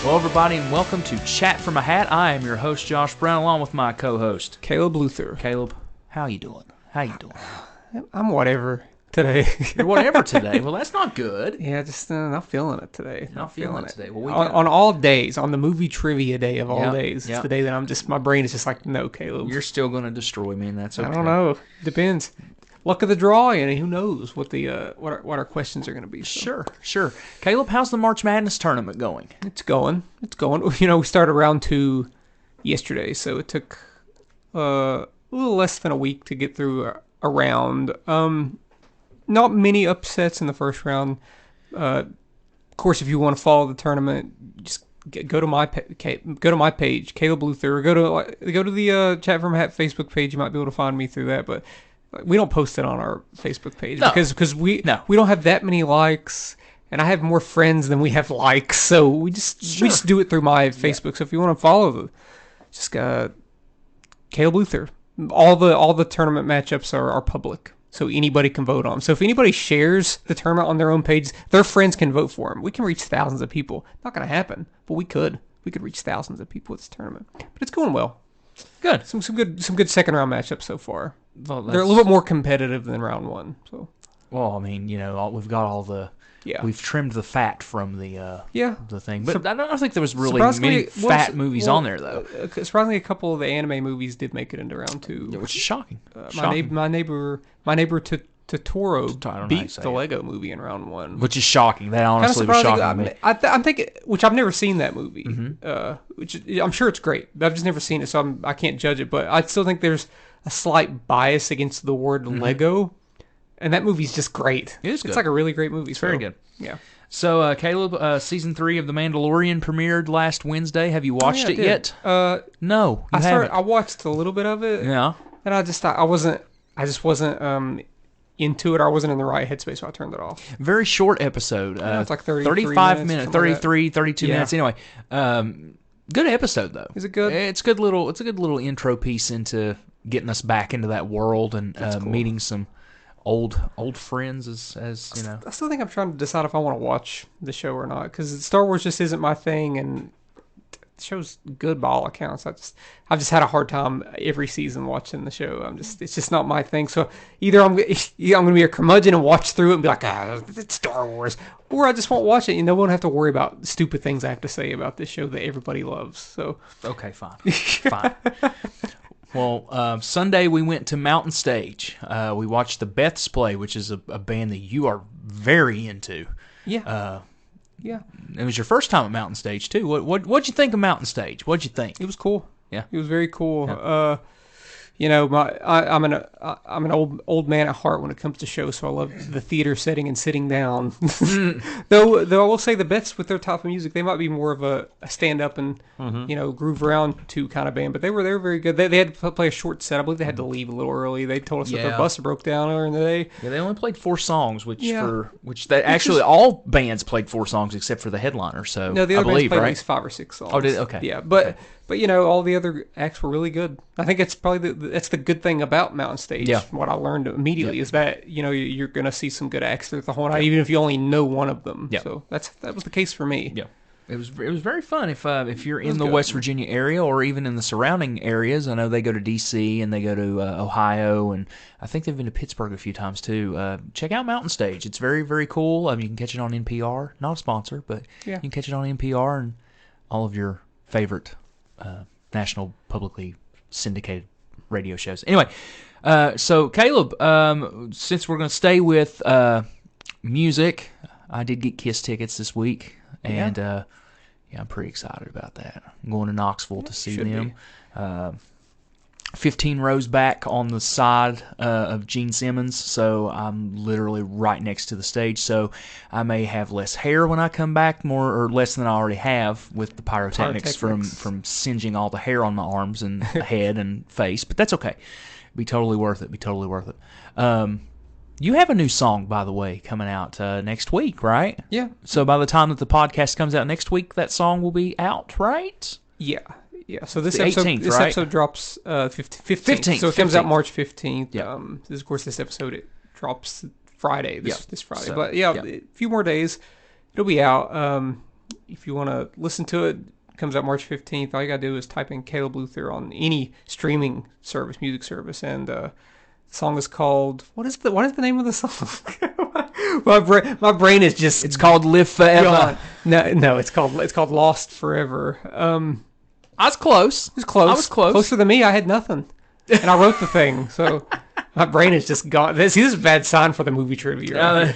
Well, everybody, and welcome to Chat from a Hat. I am your host, Josh Brown, along with my co-host, Caleb Luther. Caleb, how you doing? How you doing? I'm whatever today. You're whatever today. Well, that's not good. Yeah, just not feeling it today. Not feeling it today. Well, on all days, on the movie trivia day of all days, yep. It's the day that my brain is just like, no, Caleb. You're still going to destroy me, and that's okay. I don't know. Depends. Luck of the draw, and who knows what the what our questions are going to be. So. Sure. Caleb, how's the March Madness tournament going? It's going. You know, we started round 2 yesterday, so it took a little less than a week to get through a round. Not many upsets in the first round. Of course, if you want to follow the tournament, just go to my page, Caleb Luther, or go to the Chat from a Hat Facebook page. You might be able to find me through that, but we don't post it on our Facebook page because we don't have that many likes, and I have more friends than we have likes, so we just do it through my Facebook. So if you want to follow just Caleb Luther. All the tournament matchups are public, so anybody can vote on them. So if anybody shares the tournament on their own page, their friends can vote for them. We can reach thousands of people. Not going to happen, but we could reach thousands of people with this tournament. But it's going well. Good. Some good second round matchups so far. Well, they're a little bit more competitive than round 1. So. Well, I mean, you know, we've got all the. Yeah. We've trimmed the fat from the thing. But I don't think there was really many fat movies on there, though. Surprisingly, a couple of the anime movies did make it into round 2. Yeah, which is shocking. My neighbor Totoro beat the Lego movie in round 1. Which is shocking. That honestly was shocking to me. I'm thinking, which I've never seen that movie, which I'm sure it's great. I've just never seen it, so I can't judge it. But I still think there's a slight bias against the word Lego. And that movie's just great. It is good. It's like a really great movie. It's very good. Yeah. So, Caleb, Season 3 of The Mandalorian premiered last Wednesday. Have you watched it yet? No, you haven't. I watched a little bit of it. Yeah. And I just wasn't into it. I wasn't in the right headspace, so I turned it off. Very short episode. It's like 35 minutes, 33, 32 minutes. Anyway, good episode, though. Is it good? It's a good little intro piece into getting us back into that world and cool. Meeting some old friends as you know. I still think I'm trying to decide if I want to watch the show or not, because Star Wars just isn't my thing, and the show's good by all accounts. I've just had a hard time every season watching the show. It's just not my thing. So either I'm going to be a curmudgeon and watch through it and be like, it's Star Wars, or I just won't watch it. No one have to worry about stupid things I have to say about this show that everybody loves. So okay, fine. Well, Sunday we went to Mountain Stage. We watched the Beths play, which is a band that you are very into. Yeah. Yeah. It was your first time at Mountain Stage too. What'd you think of Mountain Stage? What'd you think? It was cool. Yeah. It was very cool. Yeah. You know, I'm an old man at heart when it comes to shows, so I love the theater setting and sitting down. Though I will say the Beths with their type of music, they might be more of a stand up and groove around to kind of band, but they were very good. They had to play a short set. I believe they had to leave a little early. They told us that their bus broke down earlier in the day. Yeah, they only played 4 songs, all bands played 4 songs except for the headliner. So no, the other bands played right? at least 5 or 6 songs. Oh, did okay? Yeah, but you know, all the other acts were really good. I think it's probably that's the good thing about Mountain Stage. Yeah. What I learned immediately is that, you know, you're going to see some good acts through the whole night, even if you only know one of them. Yeah. So that was the case for me. Yeah. It was very fun if you're in the West Virginia area or even in the surrounding areas. I know they go to D.C. and they go to Ohio, and I think they've been to Pittsburgh a few times too. Check out Mountain Stage. It's very, very cool. You can catch it on NPR. Not a sponsor, but you can catch it on NPR and all of your favorite national publicly syndicated radio shows. Anyway, so Caleb, since we're going to stay with music, I did get KISS tickets this week, and I'm pretty excited about that. I'm going to Knoxville to see them. 15 rows back on the side of Gene Simmons, so I'm literally right next to the stage, so I may have less hair when I come back, more or less than I already have with the pyrotechnics. From singeing all the hair on my arms and head and face, but that's okay. Be totally worth it. You have a new song, by the way, coming out next week, right? Yeah. So by the time that the podcast comes out next week, that song will be out, right? Yeah. Yeah, so this 18th, episode drops 15th. So it comes out March 15th. Yeah. Of course, this episode it drops Friday, this Friday. So, but a few more days, it'll be out. If you want to listen to it, it comes out March 15th. All you got to do is type in Caleb Luther on any streaming service, music service, and the song is called, what is the name of the song? my brain is just, It's called Live Forever. gone. No, it's called Lost Forever. I was close. It was close. I was close. Closer than me. I had nothing, and I wrote the thing. So my brain is just gone. See, this is a bad sign for the movie trivia. Right?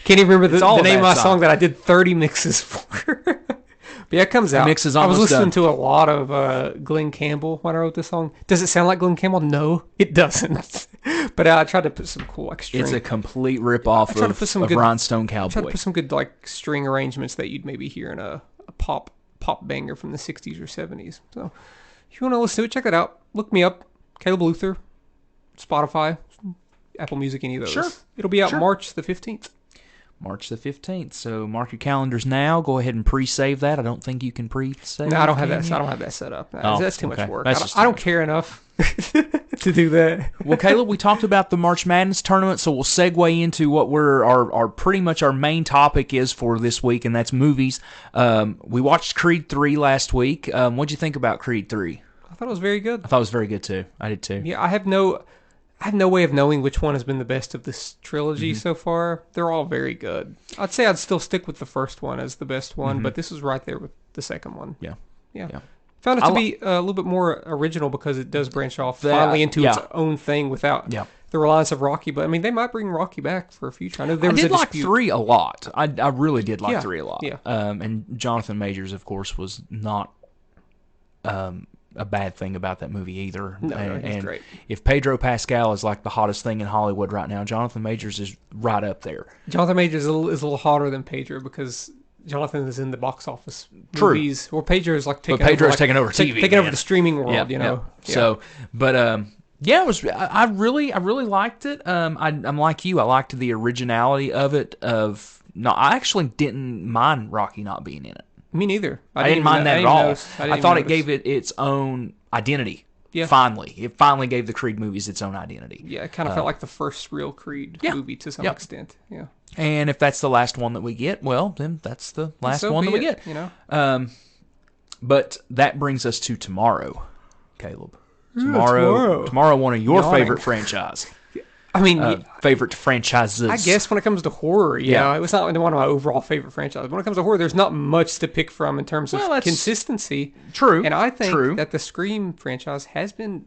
Can't even remember the name of my song that I did 30 mixes for. But yeah, it comes out. Mix is I was almost listening done. to a lot of Glenn Campbell when I wrote this song. Does it sound like Glenn Campbell? No, it doesn't. But I tried to put some cool like string. It's a complete rip-off tried to put some of good- Rhinestone I tried to Cowboy. put some good like string arrangements that you'd maybe hear in a pop banger from the 60s or 70s. So if you want to listen to it, check that out. Look me up, Caleb Luther, Spotify, Apple Music, any of those. Sure. It'll be out Sure. March the 15th. March the 15th. So mark your calendars now. Go ahead and pre-save that. I don't think you can pre-save. No, I don't have can that. you? I don't have that set up. Oh, That's too okay. much work. That's I just don't, I too don't care enough to do that. Well, Caleb, we talked about the March Madness tournament, so we'll segue into what our pretty much our main topic is for this week, and that's movies. We watched Creed 3 last week. What'd you think about Creed 3? I thought it was very good. I thought it was very good too. I did too. Yeah, I have no way of knowing which one has been the best of this trilogy Mm-hmm. so far. They're all very good. I'd say I'd still stick with the first one as the best one, but this is right there with the second one. Yeah. Yeah. Yeah. Found it I to li- be a little bit more original because it does branch off That- finally into its yeah. own thing without Yeah. the reliance of Rocky. But I mean, they might bring Rocky back for a future. I know there I was did a like dispute. 3 a lot. I really did like Yeah, 3 a lot. yeah. And Jonathan Majors, of course, was not a bad thing about that movie either. No, and, he's and great. if Pedro Pascal is like the hottest thing in Hollywood right now, Jonathan Majors is right up there. Jonathan Majors is a little hotter than Pedro because Jonathan is in the box office True. movies, or Pedro is like taking Pedro's over, taking over TV, taking over man. the streaming world. You know, Yeah. So, but yeah, it was. I really liked it. I'm like you. I liked the originality of it. I actually didn't mind Rocky not being in it. Me neither. I didn't mind that at all. I thought it gave it. it its own identity. Yeah. Finally, it finally gave the Creed movies its own identity. Yeah, it kind of felt like the first real Creed yeah. movie to some Yep. extent. Yeah. And if that's the last one that we get, well, then that's the last So one be that we it, get. You know. But that brings us to tomorrow, Caleb. tomorrow. Tomorrow, one of your Yawning. favorite franchise. I mean, Favorite franchises. I guess when it comes to horror, Yeah. it was not one of my overall favorite franchises. When it comes to horror, there's not much to pick from in terms of Well, that's consistency. true. And I think True. that the Scream franchise has been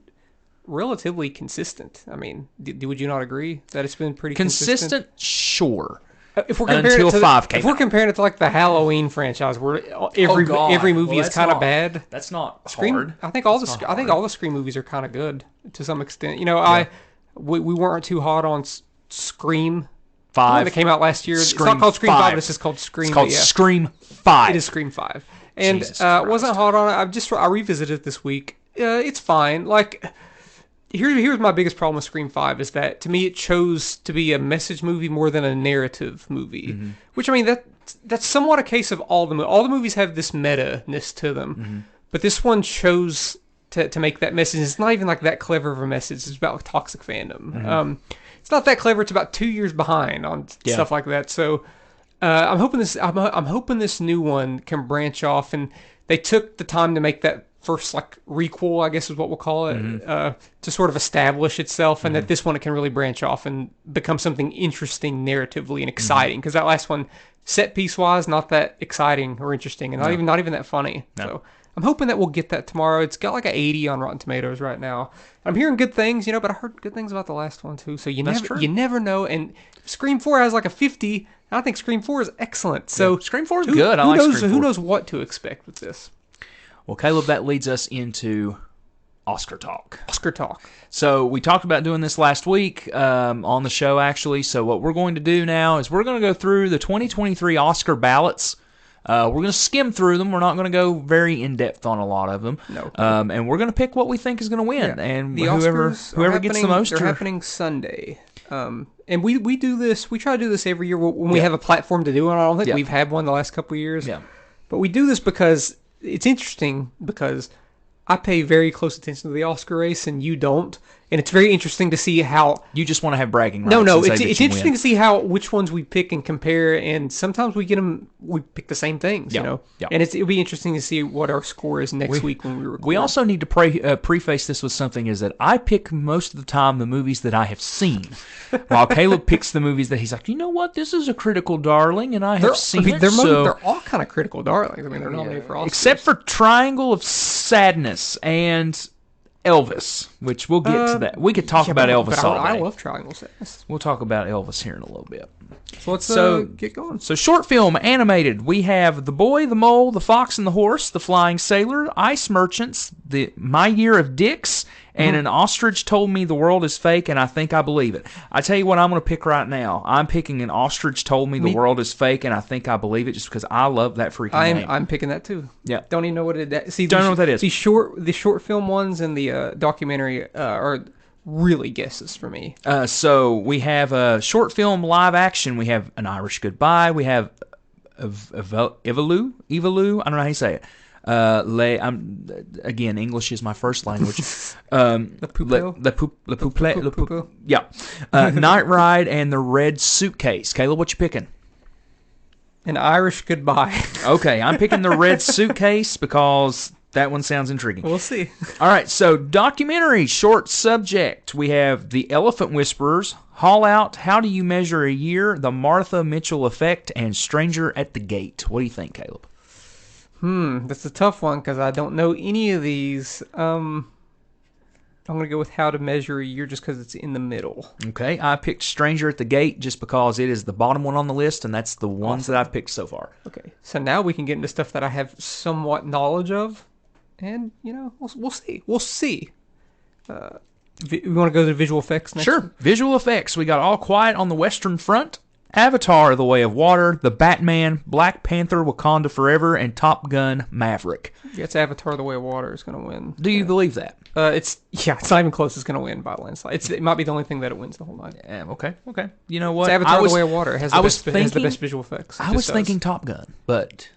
relatively consistent. I mean, would you not agree that it's been pretty consistent? Sure. If we're comparing Until it to 5 came if we're out. comparing it to like the Halloween franchise, where every God. every movie Well, is that's kind of not- bad. That's not Scream. hard. I think all That's the not I think hard. all the Scream movies are kind of good to some extent. You know, we weren't too hot on Scream. The one 5. that came out last year. It's Scream not called Scream 5, 5. but it's just called Scream. It's called but yeah. Scream 5. It is Scream 5. And Jesus wasn't hot on it. I revisited it this week. It's fine. Like, here's my biggest problem with Scream 5 is that, to me, it chose to be a message movie more than a narrative movie. Mm-hmm. Which, I mean, that's somewhat a case of all the movies. All the movies have this meta-ness to them. Mm-hmm. But this one chose to make that message. It's not even like that clever of a message. It's about like, toxic fandom. Mm-hmm. It's not that clever. It's about 2 years behind on Yeah. stuff like that. So I'm hoping this new one can branch off, and they took the time to make that first like requel, I guess is what we'll call it, to sort of establish itself, and that this one it can really branch off and become something interesting narratively and exciting. Because that last one, set piece wise, not that exciting or interesting, and not even that funny. No. So I'm hoping that we'll get that tomorrow. It's got like an 80 on Rotten Tomatoes right now. I'm hearing good things, but I heard good things about the last one too. So you never know. And Scream 4 has like a 50. I think Scream 4 is excellent. So Scream 4 is good. I like knows, Scream 4. Who knows what to expect with this? Well, Caleb, that leads us into Oscar talk. Oscar talk. So we talked about doing this last week on the show, actually. So what we're going to do now is we're going to go through the 2023 Oscar ballots. We're going to skim through them. We're not going to go very in-depth on a lot of them. No. And we're going to pick what we think is going to win. Yeah. And The whoever Oscars are gets the happening- most. They're happening Sunday. And we do this. We try to do this every year when we have a platform to do it. I don't think Yeah. we've had one the last couple of years. Yeah. But we do this because it's interesting, because I pay very close attention to the Oscar race and you don't. and it's very interesting to see how. You just want to have bragging rights. No, and say it's that it's you interesting win. to see how which ones we pick and compare, and sometimes we get them. We pick the same things, Yeah, you know. yeah. And it'll be interesting to see what our score is next week when we record. We also need to preface this with something: is that I pick most of the time the movies that I have seen, while Caleb picks the movies that he's like, you know what, this is a critical darling, and I have seen it. They're all kind of critical darlings. I mean, they're nominated for Oscars. Except for Triangle of Sadness and Elvis, which we'll get to that. We could talk about Elvis all day. I love Triangle Sadness. We'll talk about Elvis here in a little bit. So let's get going. So short film, animated, we have The Boy, the Mole, The Fox and the Horse, The Flying Sailor, Ice Merchants, My Year of Dicks, and An Ostrich Told Me the World is Fake and I Think I Believe It. I tell you what I'm going to pick right now. I'm picking An Ostrich Told Me the World is Fake and I Think I Believe It just because I love that freaking name. I'm picking that too. Yeah. Don't even know what it is. See, Don't know what that is. The short film ones and the documentary are really guesses for me. So we have a short film live action. We have An Irish Goodbye. We have Evalu. I don't know how you say it. Again, English is my first language. The Poupée? Yeah. Night Ride and The Red Suitcase. Caleb, what you picking? An Irish Goodbye. Okay, I'm picking The Red Suitcase because that one sounds intriguing. We'll see. All right, so documentary, short subject. We have The Elephant Whisperers, Haul Out, How Do You Measure a Year, The Martha Mitchell Effect, and Stranger at the Gate. What do you think, Caleb? That's a tough one because I don't know any of these. I'm going to go with How to Measure a Year just because it's in the middle. Okay, I picked Stranger at the Gate just because it is the bottom one on the list, and that's the ones that I've picked so far. Okay, so now we can get into stuff that I have somewhat knowledge of, and, you know, we'll see. We'll see. We want to go to visual effects next? Sure. Visual effects. We got All Quiet on the Western Front, Avatar: The Way of Water, The Batman, Black Panther: Wakanda Forever, and Top Gun: Maverick. Yeah, it's Avatar: The Way of Water is going to win. Do you believe that? It's not even close. It's going to win by a landslide. It might be the only thing that it wins the whole night. Okay. You know what? It's Avatar: The Way of Water. It has the best visual effects. I was thinking Top Gun, but...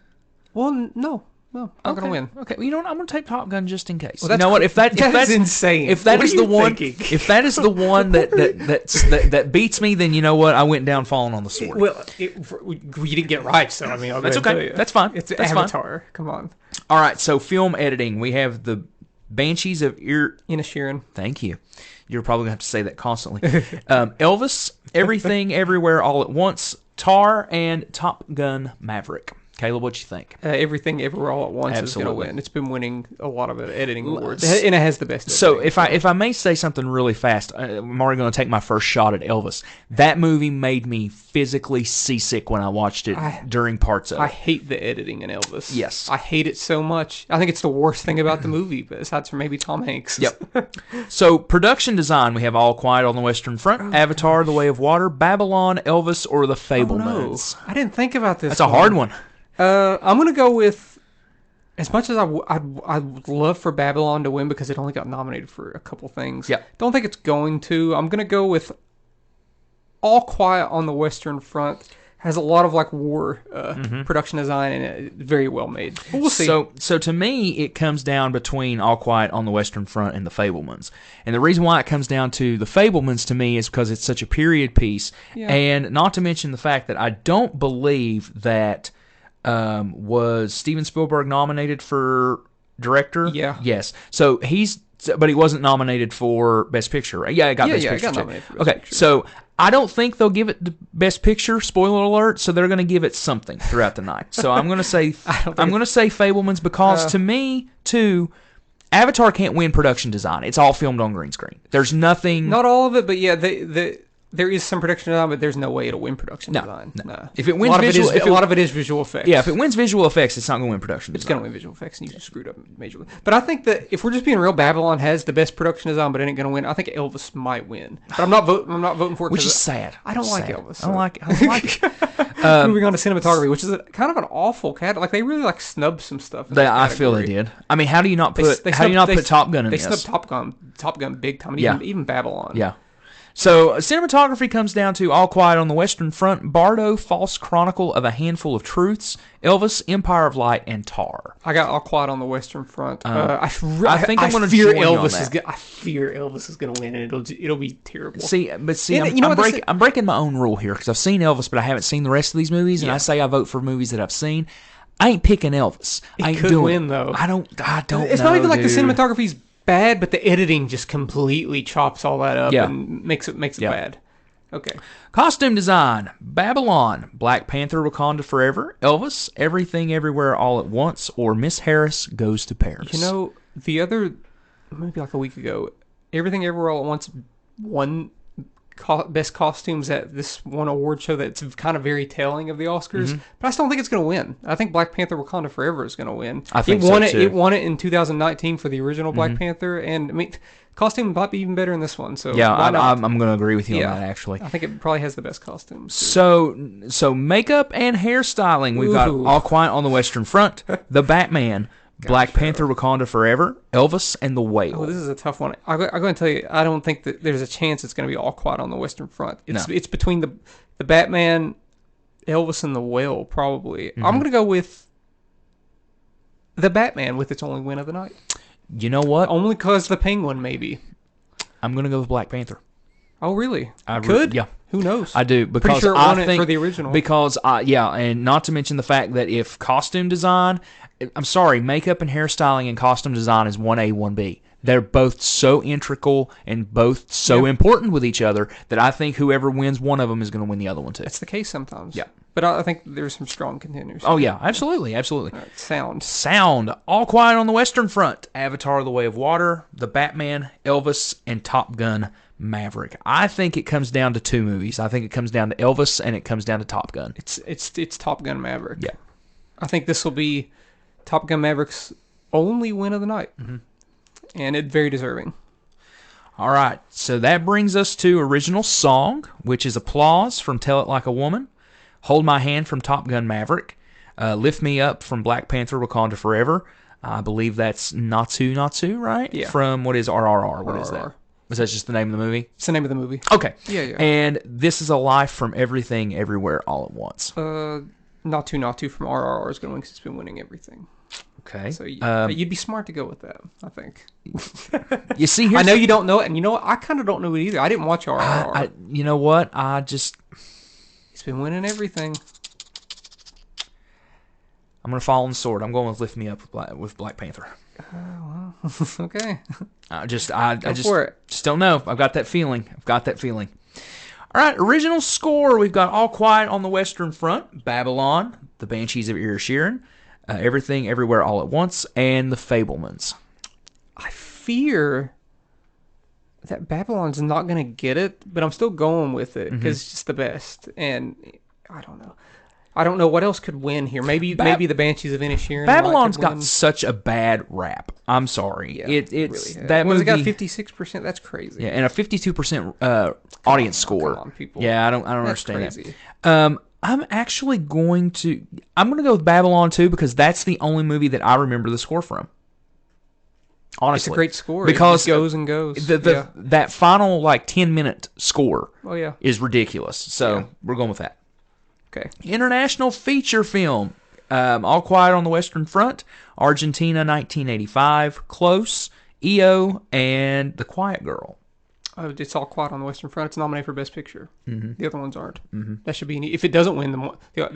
Well, no, not going to win. Okay, well, you know what? I'm going to take Top Gun just in case. Well, you know what? that's insane. If that What is are the you one, thinking? if that is the one that beats me, then you know what? I went down falling on the sword. Well, we didn't get right, so I mean, I'll That's go ahead and okay. tell you. That's fine. It's That's Avatar. Fine. Come on. All right, so film editing. We have the Banshees of Inisherin. Thank you. You're probably going to have to say that constantly. Elvis, Everything, Everywhere, All at Once, Tar, and Top Gun: Maverick. Caleb, what you think? Everything, Everywhere, All at Once is going to win. It's been winning a lot of editing awards, and it has the best. So, if I may say something really fast, I'm already going to take my first shot at Elvis. That movie made me physically seasick when I watched it during parts of it. I hate the editing in Elvis. Yes, I hate it so much. I think it's the worst thing about the movie, besides for maybe Tom Hanks. Yep. So, production design, we have All Quiet on the Western Front, Avatar: The Way of Water, Babylon, Elvis, or The Fabelmans. I didn't think about this. That's a hard one. I'm going to go with, as much as I'd love for Babylon to win because it only got nominated for a couple things. Yeah. Don't think it's going to. I'm going to go with All Quiet on the Western Front. Has a lot of like war production design and it's very well made. But we'll see. So to me, it comes down between All Quiet on the Western Front and The Fabelmans. And the reason why it comes down to The Fabelmans to me is because it's such a period piece. Yeah. And not to mention the fact that I don't believe that was Steven Spielberg nominated for director? Yeah. Yes. So but he wasn't nominated for Best Picture, right? Yeah, I got Best Picture. Got nominated for Best Picture. So I don't think they'll give it the Best Picture. Spoiler alert! So they're going to give it something throughout the night. So I'm going to say Fabelmans because to me too, Avatar can't win production design. It's all filmed on green screen. There's nothing. Not all of it, but yeah, there is some production design, but there's no way it'll win production design. No. If it wins a lot of it is visual effects. Yeah, if it wins visual effects, it's not going to win production design. It's going to win visual effects, and you just screwed up majorly. But I think that if we're just being real, Babylon has the best production design, but it ain't going to win. I think Elvis might win, but I'm not voting for it. Which is sad. I don't like Elvis. I don't like it. Moving on to cinematography, which is kind of an awful cat. Like they really snubbed some stuff. I feel they did. I mean, how do you not put Top Gun in this? They snubbed Top Gun big time. And even Babylon. Yeah. So cinematography comes down to All Quiet on the Western Front, Bardo, False Chronicle of a Handful of Truths, Elvis, Empire of Light, and Tar. I got All Quiet on the Western Front. I think I'm going to fear join you on Elvis that. I fear Elvis is going to win, and it'll be terrible. See, And I'm breaking my own rule here because I've seen Elvis, but I haven't seen the rest of these movies, and I say I vote for movies that I've seen. I ain't picking Elvis. I ain't could doing win it. though. I don't. It's know, not even like dude. the cinematography's bad, but the editing just completely chops all that up Yeah. and makes it bad. Okay. Costume design: Babylon, Black Panther, Wakanda Forever, Elvis, Everything Everywhere All at Once, or Miss Harris Goes to Paris. You know, maybe like a week ago, Everything Everywhere All at Once won best costumes at this one award show that's kind of very telling of the Oscars, but I still don't think it's going to win. I think Black Panther Wakanda Forever is going to win. I think so, too. It won it in 2019 for the original Black Panther, and I mean, costume might be even better in this one. So Yeah, why not? I'm going to agree with you Yeah. on that, actually. I think it probably has the best costumes. So makeup and hairstyling. We've got Ooh. All Quiet on the Western Front, The Batman, Black Panther, Wakanda Forever, Elvis, and The Whale. Oh, this is a tough one. I'm going to tell you, I don't think that there's a chance it's going to be All Quiet on the Western Front. It's between the Batman, Elvis, and The Whale, probably. I'm going to go with the Batman with its only win of the night. You know what? Only because the Penguin, maybe. I'm going to go with Black Panther. Oh, really? Could? Yeah. Who knows? I do, because Pretty sure it I won think it for the original. Because and not to mention the fact that if costume design, I'm sorry, makeup and hairstyling and costume design is 1A, 1B. They're both so integral and both so important with each other that I think whoever wins one of them is going to win the other one too. That's the case sometimes. Yeah. But I think there's some strong contenders. Oh yeah, absolutely. Sound. All Quiet on the Western Front, Avatar: The Way of Water, The Batman, Elvis, and Top Gun Maverick. I think it comes down to two movies. I think it comes down to Elvis and it comes down to Top Gun. It's Top Gun Maverick. Yeah. I think this will be Top Gun Maverick's only win of the night. And it's very deserving. All right, so that brings us to original song, which is Applause from Tell It Like a Woman, Hold My Hand from Top Gun Maverick, Lift Me Up from Black Panther Wakanda Forever. I believe that's Natsu Natsu, right? Yeah. From what is RRR? What is that? RRR. Was that just the name of the movie? It's the name of the movie. Okay. Yeah. And This Is a Life from Everything Everywhere All at Once. Not too from RRR is going to win because it's been winning everything. Okay. So you'd be smart to go with that, I think. You see, I know you don't know it, and you know what? I kind of don't know it either. I didn't watch RRR. you know what? It's been winning everything. I'm going to fall on the sword. I'm going with Lift Me Up with Black Panther. Okay. I just for it. just don't know. I've got that feeling. All right, original score. We've got All Quiet on the Western Front, Babylon, The Banshees of Inisherin, Everything Everywhere All at Once, and The Fabelmans. I fear that Babylon's not going to get it, but I'm still going with it because it's just the best. And I don't know. I don't know what else could win here. Maybe the Banshees of Inisherin. Babylon's got such a bad rap. I'm sorry. Yeah, it's really that movie. It got 56%. That's crazy. Yeah, and a 52% audience score. Come on, people. Yeah, I don't That's understand crazy. that. I'm actually going to go with Babylon too because that's the only movie that I remember the score from. Honestly, It's a great score. because it just goes and goes. that final 10-minute score Oh yeah. is ridiculous. So we're going with that. Okay. International feature film. All Quiet on the Western Front, Argentina 1985, Close, EO, and The Quiet Girl. It's All Quiet on the Western Front. It's nominated for Best Picture. The other ones aren't. That should be. If it doesn't win, the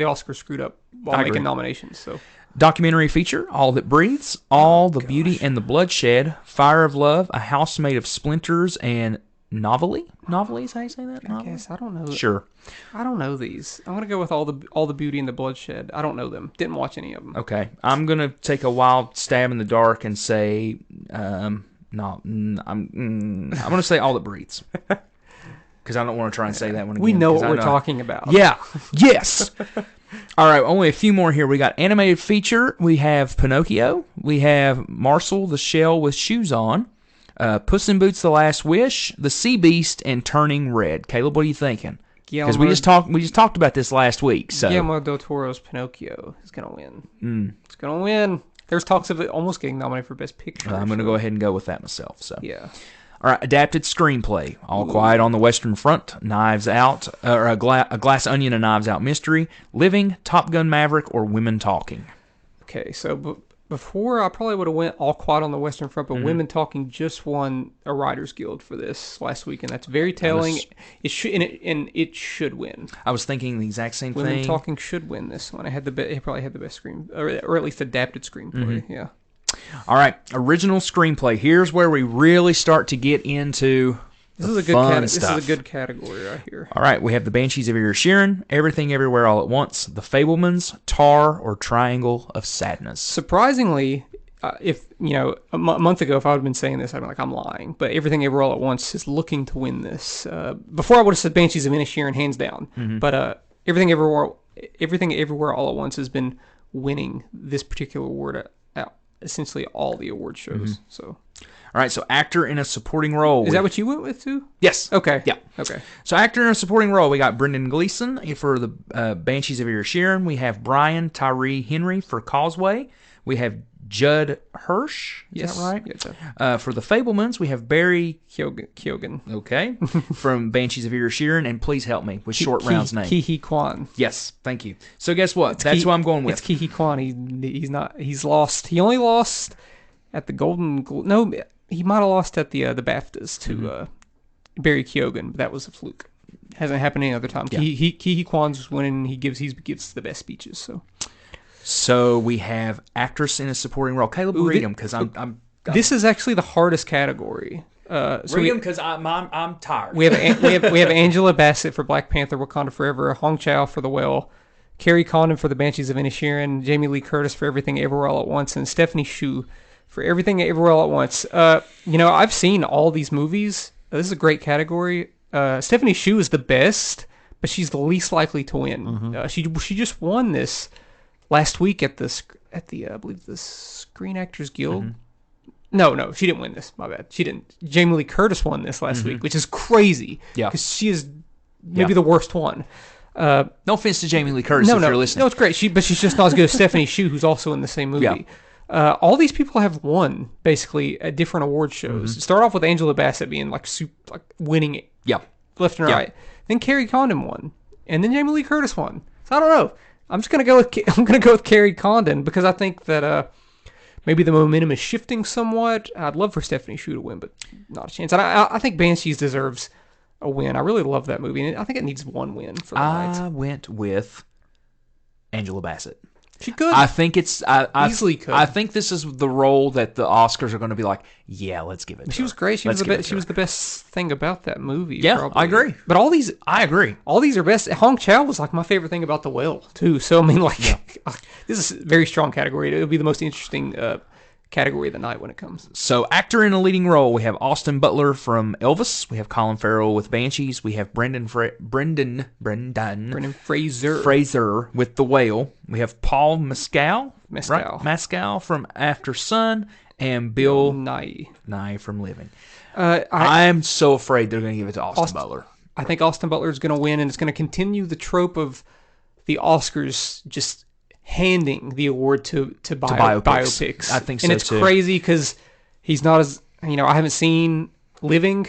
Oscars screwed up while I agree. making nominations. So Documentary feature, All That Breathes, All the Beauty and the Bloodshed, Fire of Love, A House Made of Splinters, and Novelty? Novelty is how you say that? I guess I don't know. Sure. I don't know these. I'm gonna go with all the Beauty and the Bloodshed. I don't know them. Didn't watch any of them. Okay. I'm going to take a wild stab in the dark and say, I'm going to say All That Breathes. Because I don't want to try and say that one again. We know what 'cause I we're talking about. Yeah. Yes. All right. Only a few more here. We got animated feature. We have Pinocchio. We have Marcel the Shell with Shoes On. Puss in Boots: The Last Wish, The Sea Beast, and Turning Red. Caleb, what are you thinking? Because we just talked about this last week. So Guillermo del Toro's Pinocchio is gonna win. It's gonna win. There's talks of it almost getting nominated for Best Picture. I'm going to go ahead and go with that myself. So yeah. All right, adapted screenplay. All Quiet on the Western Front, Knives Out, or a Glass Onion and Knives Out Mystery, Living, Top Gun Maverick, or Women Talking. Okay, so before I probably would have went All Quiet on the Western Front, but Women Talking just won a Writers Guild for this last week, and that's very telling. It should win. I was thinking the exact same thing. Women Talking should win this one. It probably had the best screen, or at least adapted screenplay. Yeah. All right, original screenplay. Here's where we really start to get into This is a good category right here. All right, we have The Banshees of Inisherin, Everything Everywhere All at Once, The Fabelmans, Tar, or Triangle of Sadness. Surprisingly, if a month ago, if I would have been saying this, I'd be like, I'm lying. But Everything Everywhere All at Once is looking to win this. Before I would have said Banshees of Inisherin hands down. But Everything Everywhere All at Once has been winning this particular award at essentially all the award shows. So. All right, so actor in a supporting role. Is that what you went with too? Yes. Okay. Yeah. Okay. So actor in a supporting role, we got Brendan Gleeson for the Banshees of Inisherin. We have Brian Tyree Henry for Causeway. We have Judd Hirsch. Is that right? Yes. For the Fabelmans, we have Barry Keoghan. Okay. From Banshees of Inisherin, and please help me with Short Round's name. Ke Huy Quan. Yes, thank you. So guess what? That's who I'm going with. It's Ke Huy Quan. He's lost. He only lost at the Golden Globe. No, he might have lost at the BAFTAs to Barry Keoghan, but that was a fluke. Hasn't happened any other time. Yeah. Ke Huy Quan's winning. He gives the best speeches. So we have actress in a supporting role. Caleb, read them because I'm. This is actually the hardest category. Read them because I'm tired. We have Angela Bassett for Black Panther: Wakanda Forever, Hong Chow for The Whale, Carrie Condon for The Banshees of Inisherin, Jamie Lee Curtis for Everything Everywhere All at Once, and Stephanie Hsu for Everything Everywhere All at Once. I've seen all these movies. This is a great category. Stephanie Hsu is the best, but she's the least likely to win. She just won this last week at the I believe the Screen Actors Guild. No, she didn't win this. My bad. She didn't. Jamie Lee Curtis won this last week, which is crazy. Yeah, because she is maybe the worst one. No offense to Jamie Lee Curtis if you're listening. No, it's great. But she's just not as good as Stephanie Hsu, who's also in the same movie. Yeah. All these people have won basically at different award shows. Start off with Angela Bassett being like winning it. Yeah, left and right. Then Carrie Condon won, and then Jamie Lee Curtis won. So I don't know. I'm just gonna go with Carrie Condon because I think that maybe the momentum is shifting somewhat. I'd love for Stephanie Hsu to win, but not a chance. And I think Banshees deserves a win. I really love that movie, and I think it needs one win for the night. I went with Angela Bassett. She could. I think it's easily could. I think this is the role that the Oscars are going to be like, yeah, let's give it to her. She was great. She was the best thing about that movie. Yeah, probably. I agree. But all these, I agree. All these are best. Hong Chow was like my favorite thing about The Whale too. So I mean, this is a very strong category. It'll be the most interesting category of the night when it comes. So actor in a leading role, we have Austin Butler from Elvis. We have Colin Farrell with Banshees. We have Brendan Fraser with The Whale. We have Paul Mescal from After Sun, and Bill Nighy from Living. I'm so afraid they're going to give it to Austin Butler. I think Austin Butler is going to win, and it's going to continue the trope of the Oscars just handing the award to biopics. I think so, and it's crazy because he's not as, I haven't seen Living.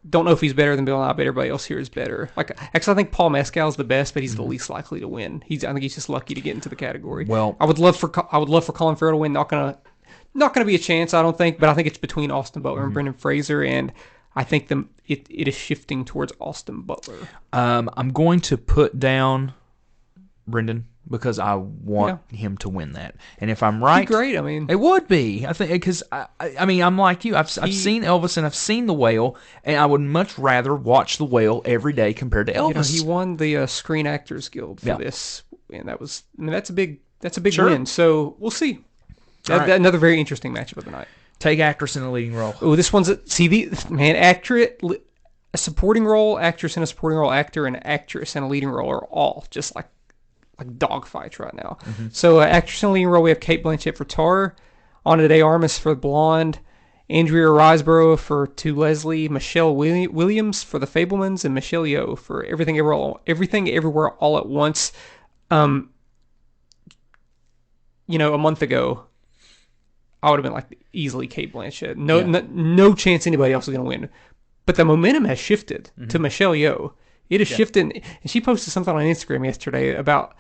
Don't know if he's better than Bill Nye, but everybody else here is better. Actually, I think Paul Mescal is the best, but he's the least likely to win. I think he's just lucky to get into the category. Well, I would love for Colin Farrell to win. Not gonna be a chance, I don't think, but I think it's between Austin Butler and Brendan Fraser, and I think it is shifting towards Austin Butler. I'm going to put down Brendan, because I want him to win that. And if I'm right, great. I mean, it would be. I think because I'm like you. I've seen Elvis and I've seen The Whale, and I would much rather watch The Whale every day compared to Elvis. He won the Screen Actors Guild for this, and that's a big win. So we'll see. Another very interesting matchup of the night. Take actress in a leading role. Oh, this one's a supporting role, actress in a supporting role, actor, and actress in a leading role are all just like dogfights right now. So actress in a leading role, we have Cate Blanchett for Tar, Ana de Armas for Blonde, Andrea Riseborough for To Leslie, Michelle Williams for The Fabelmans, and Michelle Yeoh for Everything Everywhere All at Once. A month ago, I would have been like easily Kate Blanchett. No chance anybody else is going to win. But the momentum has shifted to Michelle Yeoh. It has shifted, and she posted something on Instagram yesterday about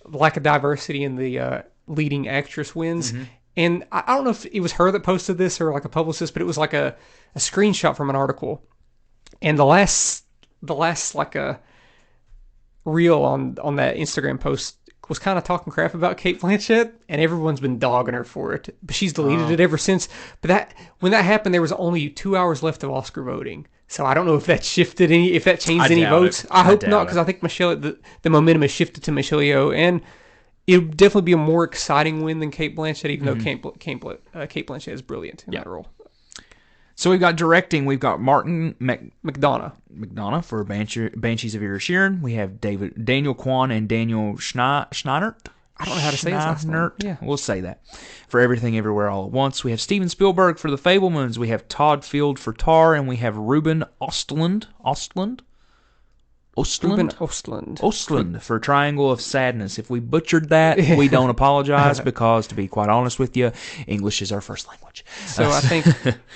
lack of diversity in the leading actress wins. And I don't know if it was her that posted this or like a publicist, but it was like a screenshot from an article. And the last like a reel on that Instagram post was kind of talking crap about Kate Blanchett, and everyone's been dogging her for it. But she's deleted it ever since. But when that happened, there was only 2 hours left of Oscar voting. So I don't know if that shifted if that changed any votes. I hope not, because I think the momentum has shifted to Michelle Yeoh, and it'll definitely be a more exciting win than Kate Blanchett, even though Kate Blanchett is brilliant in that role. So we've got directing. We've got Martin McDonough for Banshees of Inisherin. We have Daniel Kwan and Daniel Scheinert. I don't know how to say his last name. Yeah, we'll say that. For Everything Everywhere All at Once. We have Steven Spielberg for The Fabelmans. We have Todd Field for Tar, and we have Ruben Östlund for Triangle of Sadness. If we butchered that, we don't apologize, because, to be quite honest with you, English is our first language. So I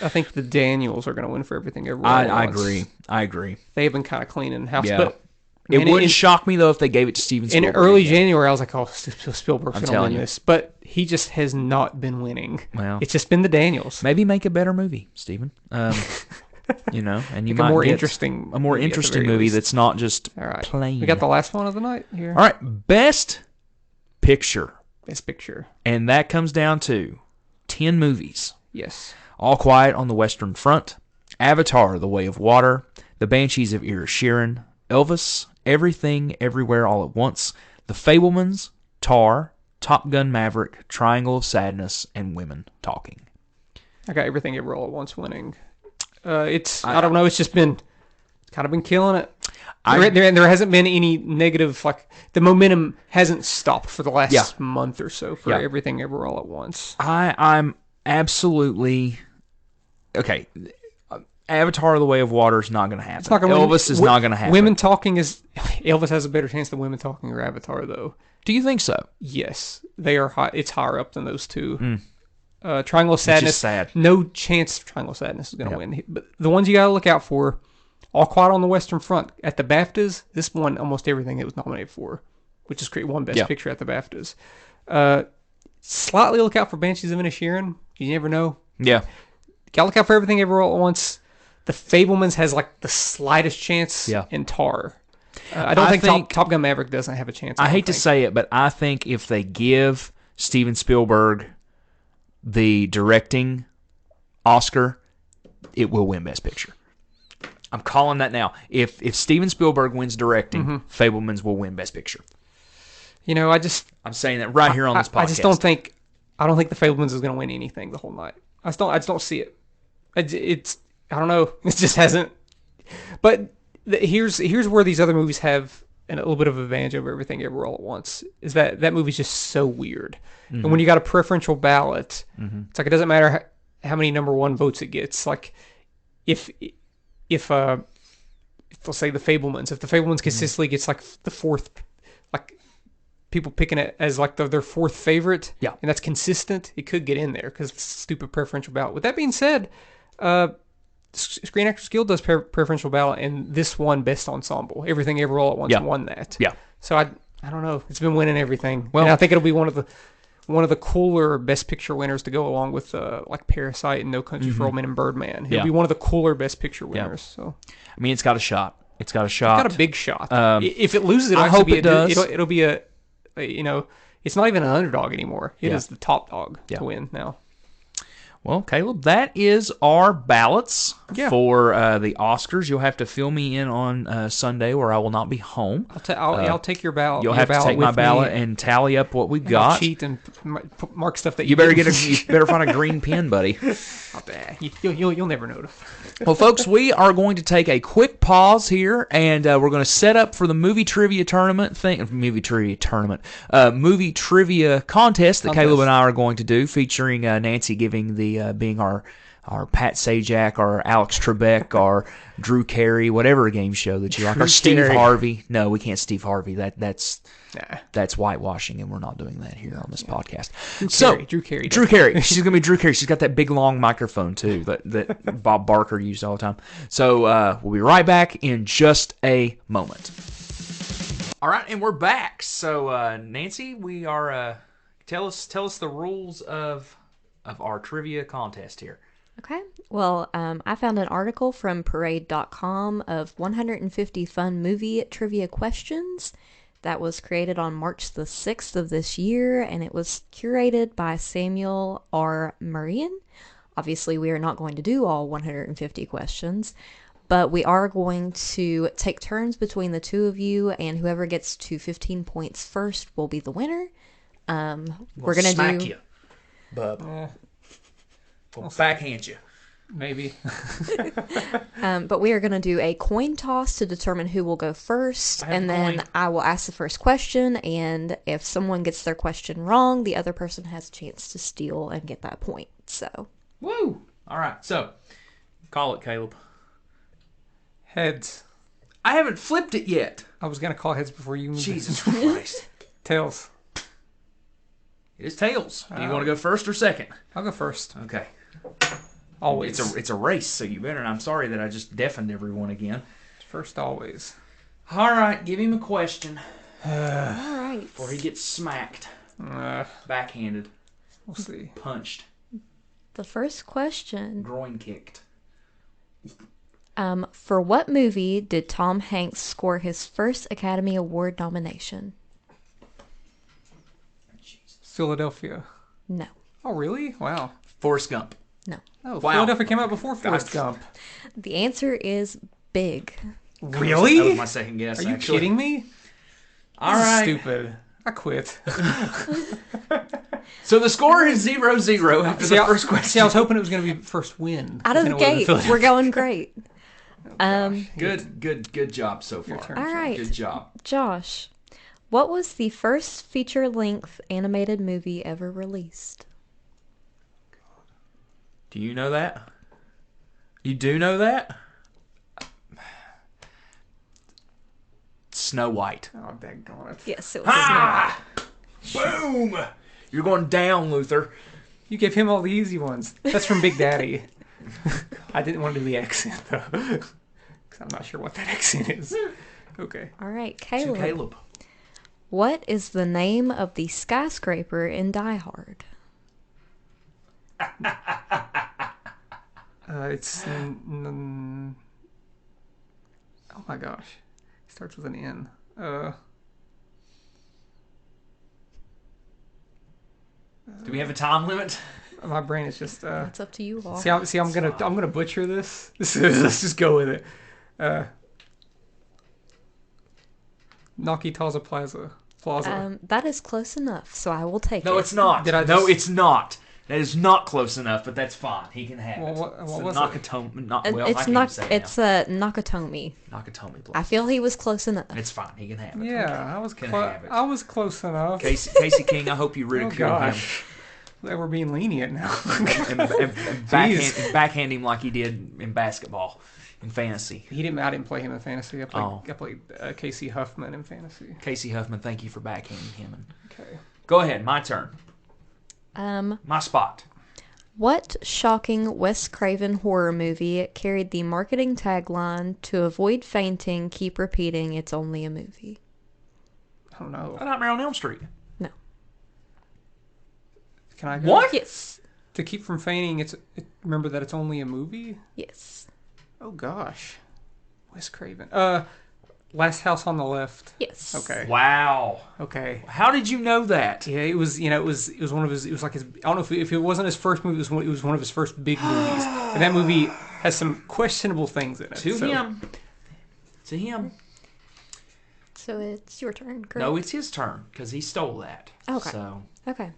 think the Daniels are going to win for Everything Everywhere All at Once. I agree. They have been kind of cleaning house, Yeah. but It wouldn't shock me, though, if they gave it to Steven Spielberg. In early January, I was like, oh, Spielberg's going to win this. But he just has not been winning. Well, it's just been the Daniels. Maybe make a better movie, Steven. You know, and you Make might a more get interesting movie least. that's not just All right. plain. We got the last one of the night here. All right, Best Picture. Best Picture. And that comes down to 10 movies. Yes. All Quiet on the Western Front, Avatar: The Way of Water, The Banshees of Inisherin, Elvis, Everything Everywhere All at Once, The Fabelmans, Tar, Top Gun Maverick, Triangle of Sadness, and Women Talking. I got Everything Everywhere All at Once winning. I don't know. It's just been kind of been killing it. There hasn't been any negative, like the momentum hasn't stopped for the last month or so for Everything Everywhere All at Once. I'm absolutely okay. Avatar: The Way of Water is not going to happen. It's not gonna Elvis is not going to happen. Women Talking is Elvis has a better chance than Women Talking or Avatar, though. Do you think so? Yes, they are high. It's higher up than those two. Triangle of Sadness. Which is sad. No chance Triangle of Sadness is going to win. But the ones you got to look out for: All Quiet on the Western Front. At the BAFTAs, this won almost everything it was nominated for, which is great. Won Best Picture at the BAFTAs. Slightly look out for Banshees of Inisherin. You never know. Yeah. Got to look out for Everything Everywhere All at Once. The Fabelmans has like the slightest chance. In Tar. I don't think Top Gun Maverick doesn't have a chance. I hate to say it, but I think if they give Steven Spielberg the directing Oscar, it will win Best Picture. I'm calling that now. If Steven Spielberg wins directing, Fabelmans will win Best Picture. You know, I'm saying that right here on this podcast. I just don't think the Fabelmans is going to win anything the whole night. I just don't see it. I don't know. It just hasn't. But here's where these other movies have a little bit of advantage over Everything Everywhere All at Once. Is that movie's just so weird. And when you got a preferential ballot, it's like it doesn't matter how many number one votes it gets. Like if they'll say the Fabelmans, if the Fabelmans consistently gets like the fourth, like people picking it as like their fourth favorite, and that's consistent, it could get in there because it's a stupid preferential ballot. With that being said, Screen Actors Guild does preferential ballot, and this won Best Ensemble. Everything Everywhere All at Once won that. Yeah. So I don't know. It's been winning everything. Well, and I think it'll be one of the cooler Best Picture winners to go along with like Parasite and No Country for Old Men and Birdman. It'll be one of the cooler Best Picture winners. So I mean, it's got a shot. It's got a big shot. If it loses, I hope it does. It'll be it's not even an underdog anymore. It is the top dog to win now. Well, Caleb, that is our ballots for the Oscars. You'll have to fill me in on Sunday, where I will not be home. I'll take your ballot. You'll have to take my ballot and tally up what we've got. I'll cheat and mark stuff that you better you better find a green pen, buddy. You'll never notice. Well, folks, we are going to take a quick pause here, and we're going to set up for the movie trivia contest that Caleb and I are going to do, featuring Nancy being our Pat Sajak or Alex Trebek or Drew Carey, whatever game show that you like, or Steve Carey. Harvey. No, we can't Steve Harvey. That's Nah. whitewashing, and we're not doing that here on this podcast. Drew Carey. Drew Carey. She's gonna be Drew Carey. She's got that big long microphone too that Bob Barker used all the time. So we'll be right back in just a moment. All right, and we're back. So Nancy, we are tell us the rules of our trivia contest here. Okay. Well, I found an article from Parade.com of 150 fun movie trivia questions that was created on March the 6th of this year, and it was curated by Samuel R. Marian. Obviously, we are not going to do all 150 questions, but we are going to take turns between the two of you, and whoever gets to 15 points first will be the winner. We're going to smack do... you, bub. We'll backhand you. Maybe. But we are going to do a coin toss to determine who will go first, I have and a then coin. I will ask the first question, and if someone gets their question wrong, the other person has a chance to steal and get that point. So, Woo! All right, so call it, Caleb. Heads. I haven't flipped it yet. I was gonna call heads before you. Jesus Christ. Tails. It is tails. Do you want to go first or second? I'll go first. Okay. Always. It's a race, so you better. And I'm sorry that I just deafened everyone again. First, always. All right, give him a question all right. before he gets smacked, Uh, backhanded, we'll see. punched, The first question. groin kicked. For what movie did Tom Hanks score his first Academy Award nomination? Philadelphia. No. Oh, really? Wow. Forrest Gump. No. Oh, Wow. Philadelphia came out before Forrest Gump. The answer is Big. That Really? was my second guess. Are you actually. kidding me? All This is right. Stupid. I quit. So the score is 0-0 after the first question. See, I was hoping it was going to be first win. Out of Then the it would've been gate. Philadelphia. We're going great. Good job so far. turn. All right. Good job. Josh, what was the first feature-length animated movie ever released? Do you know that? You do know that? Snow White. Oh, daggone it. Yes, it was. Ah! Boom! You're going down, Luther. You gave him all the easy ones. That's from Big Daddy. I didn't want to do the accent, though. Because I'm not sure what that accent is. Okay. All right, So Caleb. Caleb. What is the name of the skyscraper in Die Hard? It's... oh my gosh. It starts with an N. Do we have a time limit? My brain is just... It's up to you all. I'm gonna butcher this. Let's just go with it. Nakitaza Plaza. That is close enough, so I will take it. No, it's not. Did I No, just- it's not. That is not close enough, but that's fine. He can have Well, it. what So was it? Nakatomi. I It's can't not. even say it It's Nakatomi. now. Nakatomi Place. I feel he was close enough. It's fine. He can have it. Yeah, I was Can close. have it. I was close enough. Casey King, I hope you Oh ridicule him gosh, that we're being lenient now. and backhand him like he did in basketball, in fantasy. I didn't play him in fantasy. I Oh. played Casey Huffman in fantasy. Casey Huffman, thank you for backhanding him. And Okay. go ahead, my turn. My spot. What shocking Wes Craven horror movie carried the marketing tagline "To avoid fainting, keep repeating it's only a movie"? I don't know. Nightmare on Elm Street. No. Can I go? What? Yes. To keep from fainting, remember that it's only a movie. Yes. Oh gosh, Wes Craven. Last House on the Left. Yes. Okay. Wow. Okay. How did you know that? Yeah, it was one of his. It was like his. I don't know if it wasn't his first movie. It was one of his first big movies, and that movie has some questionable things in it. To him. To him. So it's your turn, correct? No, it's his turn because he stole that. Okay. So Okay.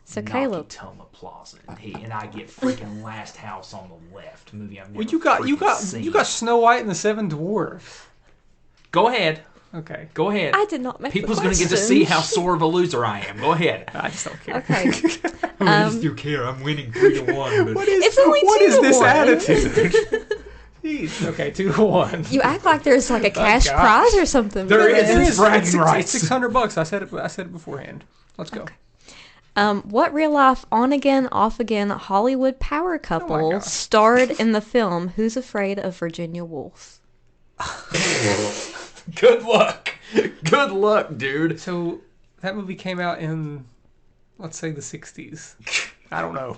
So Caleb, Nakatomi Plaza, and I get freaking Last House on the Left movie. I've never Well, you got freaking seen. Snow White and the Seven Dwarfs. Go ahead. Okay. Go ahead. I did not make People's the going to get to question. see how sore of a loser I am. Go ahead. I just don't care. Okay. I just do care. I'm winning 3-1. But It's only what 2 is to this 1. attitude? Jeez. Okay, 2-1. You act like there's like a cash gosh. prize or something. There for is. this. It's bragging rights. It's $600. I said it beforehand. Let's go. What real life on again, off again Hollywood power couple gosh. starred in the film Who's Afraid of Virginia Woolf? Good luck. Good luck, dude. So that movie came out in, let's say, the 60s. I don't know.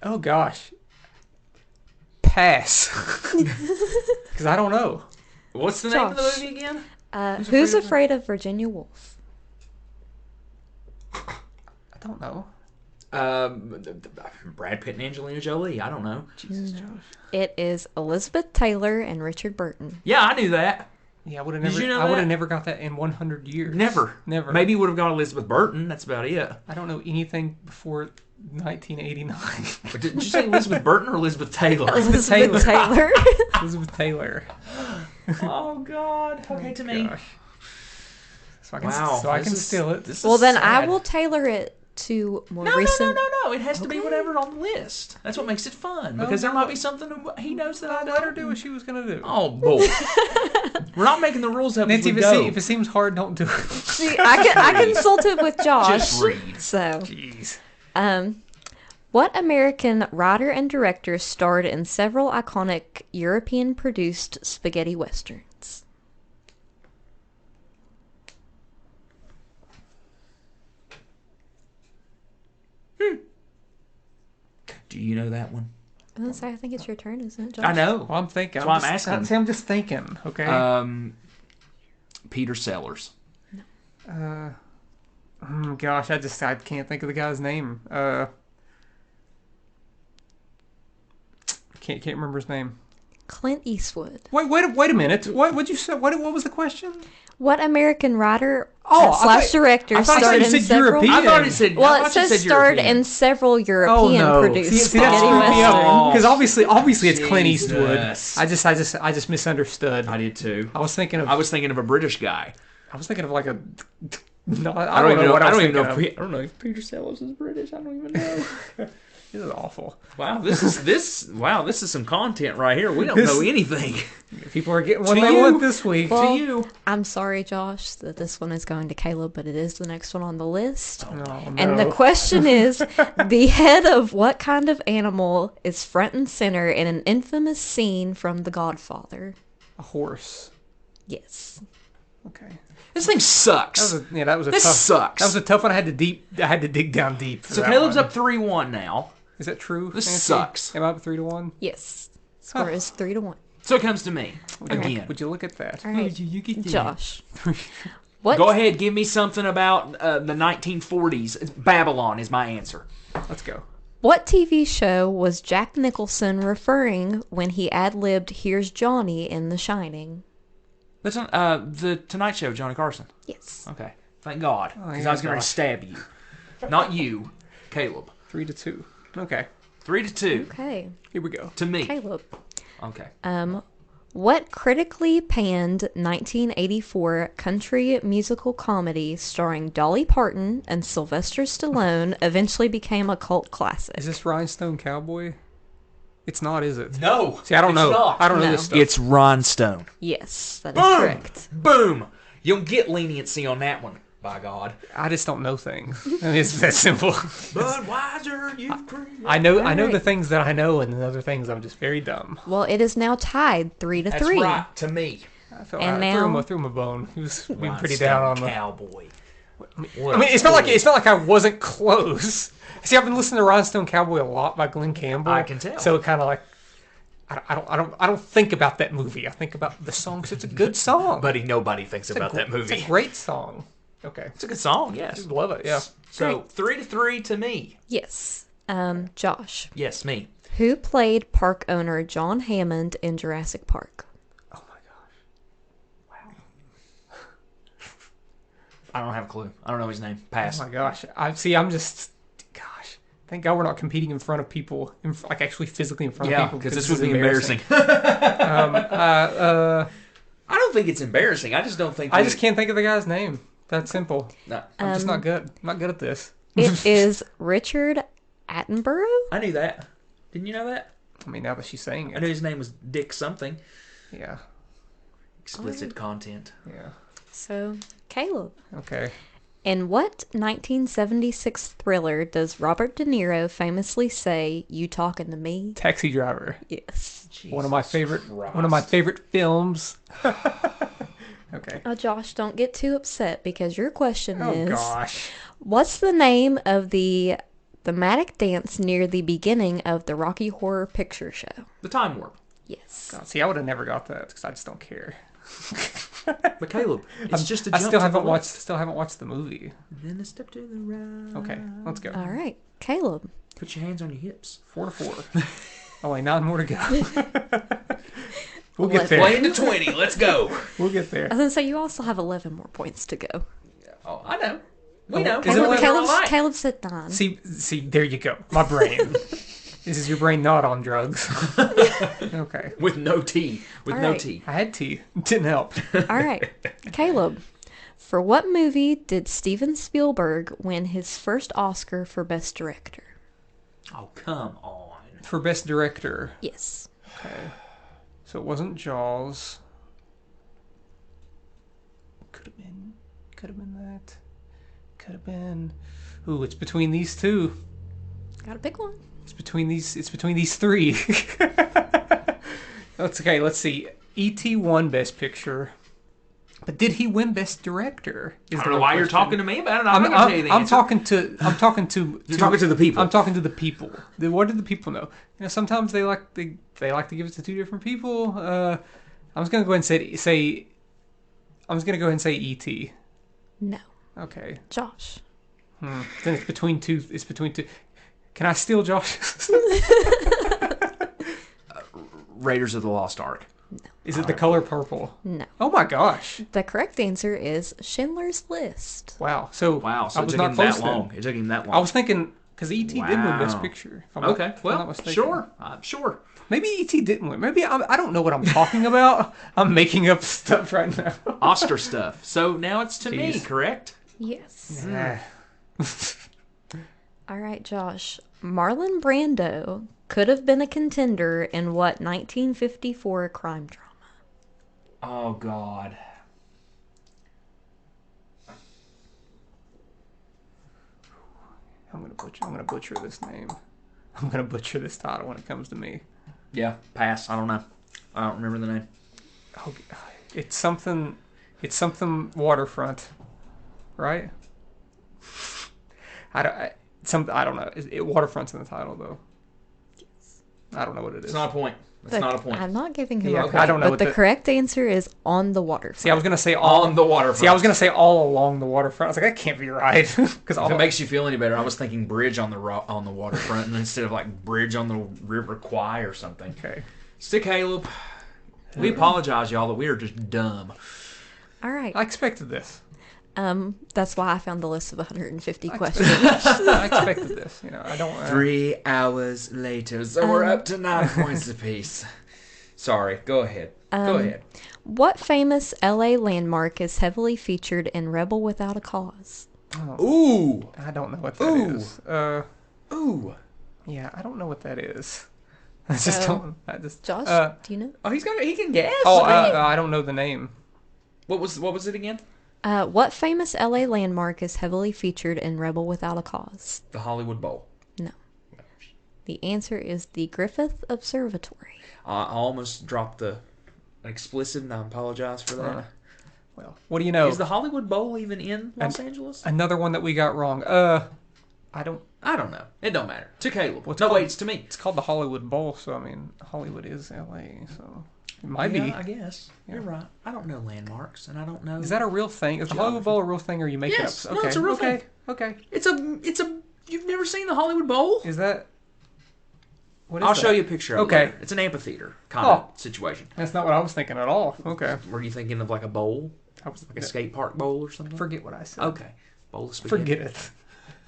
Oh gosh. Pass. Because I don't know. What's the name of the Josh. movie again? Who's Afraid of Virginia Woolf? I don't know. Brad Pitt and Angelina Jolie. I don't know. Jesus, Josh. It is Elizabeth Taylor and Richard Burton. Yeah, I knew that. Yeah, I would have Did never. you know I would that? have never got that in 100 years. Never. Maybe would have got Elizabeth Burton. That's about it. I don't know anything before 1989. But did you say Elizabeth Burton or Elizabeth Taylor? Elizabeth Taylor. Taylor. Elizabeth Taylor. Oh God. Okay, to me. Gosh. So I can, Wow. so I can this is- steal it. this is Well, then I sad. will tailor it to more No, recent. no. It has to be whatever's on the list. That's what makes it fun. Because there might be something he knows that I Let her don't. do what she was gonna do. Oh, bull. We're not making the rules up as Nancy, we if go. it seems hard, don't do it. See, I consulted with Josh. Just read. So, Jeez. what American writer and director starred in several iconic European-produced spaghetti westerns? Do you know that one? I was gonna say, I think it's your turn, isn't it, Josh? I know. Well, I'm thinking. That's why I'm asking. See, I'm just thinking. Okay. Peter Sellers. Gosh, I can't think of the guy's name. Can't remember his name. Clint Eastwood. Wait a minute. What'd you say? What was the question? What American writer Oh, I slash thought- director I thought starred you in said several? European. I thought it said. Well, I it thought you says said starred European. in several Oh European no! produced See, that spaghetti screwed me up westerns. because obviously it's Clint Eastwood. Jesus. I just misunderstood. I did too. I was thinking of. I was thinking of a British guy. I was thinking of like a. No, I don't even know. what I was don't even know. thinking I don't know if Peter Sellers is British. I don't even know. of. This is awful. Wow, this is some content right here. We don't know anything. People are getting what To they you. want this week. Well, To you. I'm sorry, Josh, that this one is going to Caleb, but it is the next one on the list. Oh, no. And the question is, the head of what kind of animal is front and center in an infamous scene from The Godfather? A horse. Yes. Okay. This thing sucks. That was a This tough. sucks. That was a tough one. I had to dig down deep. For So that Caleb's one. up 3-1 now. Is that true? This Nancy? sucks. Am I up 3-1? Yes. Score is 3-1. So it comes to me again. Would you look at that? All right, Josh. What? Go ahead, give me something about the 1940s. Babylon is my answer. Let's go. What TV show was Jack Nicholson referring when he ad-libbed "Here's Johnny" in The Shining? The Tonight Show, Johnny Carson. Yes. Okay, thank God, because yeah, I was going to gosh. stab you, not you, Caleb. 3-2. Okay. 3-2 Okay, Here we go. to me. Caleb. Okay. What critically panned 1984 country musical comedy starring Dolly Parton and Sylvester Stallone eventually became a cult classic? Is this Rhinestone Cowboy? It's not, is it? No. See, I don't it's know. not. I don't know No. this stuff. It's Rhinestone. Yes, that is Boom. correct. Boom. You don't get leniency on that one. By God. I just don't know things. I mean, it's that simple. Budweiser, you've created. I know the Alright. things that I know, and the other things I'm just very dumb. Well, it is now tied 3-3. That's right to me. I felt And I now- threw him a bone. He was being pretty Rhinestone down on the. Cowboy. I mean, it's not like I wasn't close. See, I've been listening to Rhinestone Cowboy a lot by Glenn Campbell. I can tell. So it kind of like, I don't think about that movie. I think about the song 'cause it's a good song. Buddy, nobody thinks It's a about gr- that movie. It's a great song. Okay, It's a good song, yes. just love it. Yeah. So 3-3 to me. Yes. Josh. Yes, me. Who played park owner John Hammond in Jurassic Park? Oh my gosh. I don't have a clue. I don't know his name. Pass. Oh my gosh. I'm just. Gosh. Thank God we're not competing in front of people, like actually physically in front of Yeah, people. because this would be embarrassing. I I don't think it's embarrassing. I just don't think. I just can't think of the guy's name. That's simple. No, I'm just not good. I'm not good at this. It is Richard Attenborough. I knew that. Didn't you know that? I mean, now that she's saying I it. knew his name was Dick something. Yeah. Explicit content. Yeah. So, Caleb. Okay. In what 1976 thriller does Robert De Niro famously say, "You talking to me?" Taxi Driver. Yes. One of my favorite films. Okay. Oh, Josh, don't get too upset because your question Oh is, gosh. what's the name of the thematic dance near the beginning of the Rocky Horror Picture Show? The Time Warp. Yes. God, see, I would have never got that because I just don't care. But Caleb, it's just a I jump still to haven't the watched. left. Still haven't watched the movie. And then a step to the right. Okay, let's go. All right, Caleb. Put your hands on your hips. 4-4. Only 9 more to go. We'll get there. Play into 20. Let's go. We'll get there. I was gonna say you also have 11 more points to go. Oh, I know. We Oh, know. is it Caleb, 11? Caleb said 9. See, there you go. My brain. This is your brain not on drugs. Okay. With no tea. With All no right. tea. I had tea. Didn't help. All right, Caleb. For what movie did Steven Spielberg win his first Oscar for Best Director? Oh, come on. For Best Director. Yes. Okay. So it wasn't Jaws. Could have been that. Could have been. Ooh, it's between these two. Gotta pick one. It's between these three. That's okay. Let's see. E.T. won Best Picture, but did he win Best Director? I don't know why you're talking to me about it. I'm not going to tell you the I'm answer. talking to. You're talking to the people. I'm talking to the people. What did the people know? You know, sometimes they like to give it to 2 different people. I'm just gonna go ahead and say. I'm just gonna go ahead and say E.T. No. Okay. Josh. Then it's between two. It's between two. Can I steal Josh? Raiders of the Lost Ark. Is it The Color Purple? No. Oh my gosh! The correct answer is Schindler's List. Wow. So Wow, so I it was took not him close that then. long. It took him that long. I was thinking because E.T. did win Best Wow. Picture. If I'm Okay, not well, mistaken. sure. Sure. Maybe E.T. didn't win. Maybe I don't know what I'm talking about. I'm making up stuff right now. Oscar stuff. So now it's to me, Jeez. correct? Yes. Yeah. All right, Josh. Marlon Brando could have been a contender in what 1954 crime drama? Oh, God. I'm gonna butcher this name. I'm gonna butcher this title when it comes to me. Yeah, pass. I don't know. I don't remember the name. Oh, it's something waterfront, right? I don't know. Waterfront's in the title though. I don't know what it is. It's not a point. It's not a point. I'm not giving him Yeah, a okay. point, I don't know but what the the- correct answer is On the Waterfront. See, I was gonna say On the waterfront. See, I was gonna say all along the waterfront. I was like, that can't be right because If it makes you feel any better, I was thinking bridge on the waterfront, and instead of like bridge on the River Kwai or something. Okay. Stick Caleb. We apologize, y'all, that we are just dumb. All right. I expected this. That's why I found the list of 150 questions. I expected this. You know, I don't. 3 hours later, so we're up to 9 points apiece. Sorry, go ahead. Go ahead. What famous LA landmark is heavily featured in Rebel Without a Cause? Ooh, I don't know what that Ooh. is. ooh. Yeah, I don't know what that is. I just So, don't. I just. Josh, do you know? Oh, he can guess. Oh, Right? I don't know the name. What was it again? What famous LA landmark is heavily featured in Rebel Without a Cause? The Hollywood Bowl. No. The answer is the Griffith Observatory. I almost dropped the explicit, and I apologize for that. Well, what do you know? Is the Hollywood Bowl even in Los Angeles? Another one that we got wrong. I don't. I don't know. It don't matter. To Caleb. What's No, called- wait, it's to me. It's called the Hollywood Bowl, so I mean, Hollywood is LA, so it might be. I guess. You're right. I don't know landmarks, and I don't know. Is that a real thing? Is the Hollywood Bowl a real thing, or are you making Yes. up? No, Okay. it's a real okay. thing. Okay. It's a. You've never seen the Hollywood Bowl? Is that? What is I'll that? show you a picture of it. Okay. later. It's an amphitheater kind of situation. That's not what I was thinking at all. Okay. Were you thinking of like a bowl? I was Like a skate park bowl or something? Forget what I said. Okay. Bowl of spaghetti. Forget it.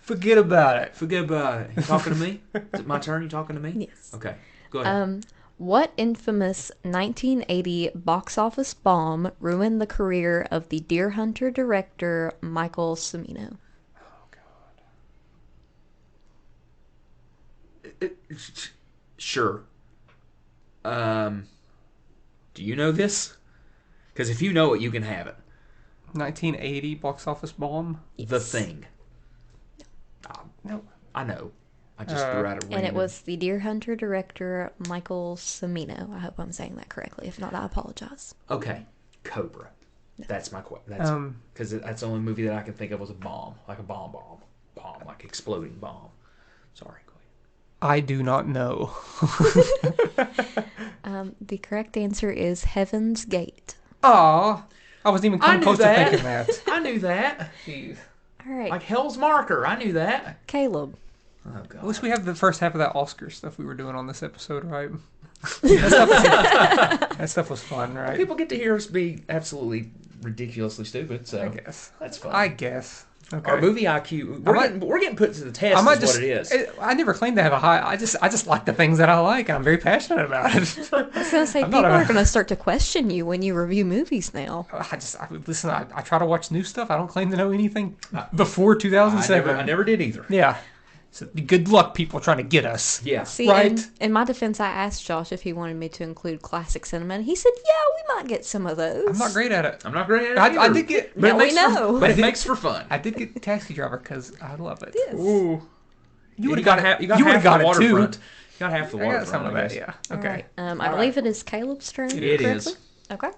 Forget about it. Forget about it. You talking to me? Is it my turn? You talking to me? Yes. Okay. Go ahead. What infamous 1980 box office bomb ruined the career of the Deer Hunter director Michael Cimino? Sure. Do you know this? Because if you know it, you can have it. 1980 box office bomb. The Thing. No. I know. I just threw out a random. And it was the Deer Hunter director Michael Cimino. I hope I'm saying that correctly. If not, I apologize. Okay. Cobra. That's my question. That's because that's the only movie that I can think of was a bomb, like a bomb, like exploding bomb. Sorry. Go ahead. I do not know. The correct answer is Heaven's Gate. Aw. I wasn't even coming close to thinking that. I knew that. Jeez. All right, Like Hell's Marker. I knew that. Caleb. Oh God. At least we have the first half of that Oscar stuff we were doing on this episode, right? That stuff was fun, right? People get to hear us be absolutely ridiculously stupid, so I guess. that's fun. I guess. Okay. Our movie IQ, we're getting put to the test. I might is just. what it is. I never claimed to have a high. I just like the things that I like, and I'm very passionate about it. I was going to say, people are going to start to question you when you review movies now. Listen. I try to watch new stuff. I don't claim to know anything before 2007. I never did either. Yeah. So good luck, people trying to get us. Yeah. See, Right. in my defense, I asked Josh if he wanted me to include classic cinema, and he said, yeah, we might get some of those. I'm not great at it. I'm not great at it I either. did get. Now we know. But it makes for fun. I did get Taxi Driver because I love it. Yes. Ooh. You would have got got half. it. You got You would half have got the it too. waterfront. You got half the I waterfront. got some of I that. guess. Yeah. All Okay. right. I believe it is Caleb's turn. It correctly? is. Okay.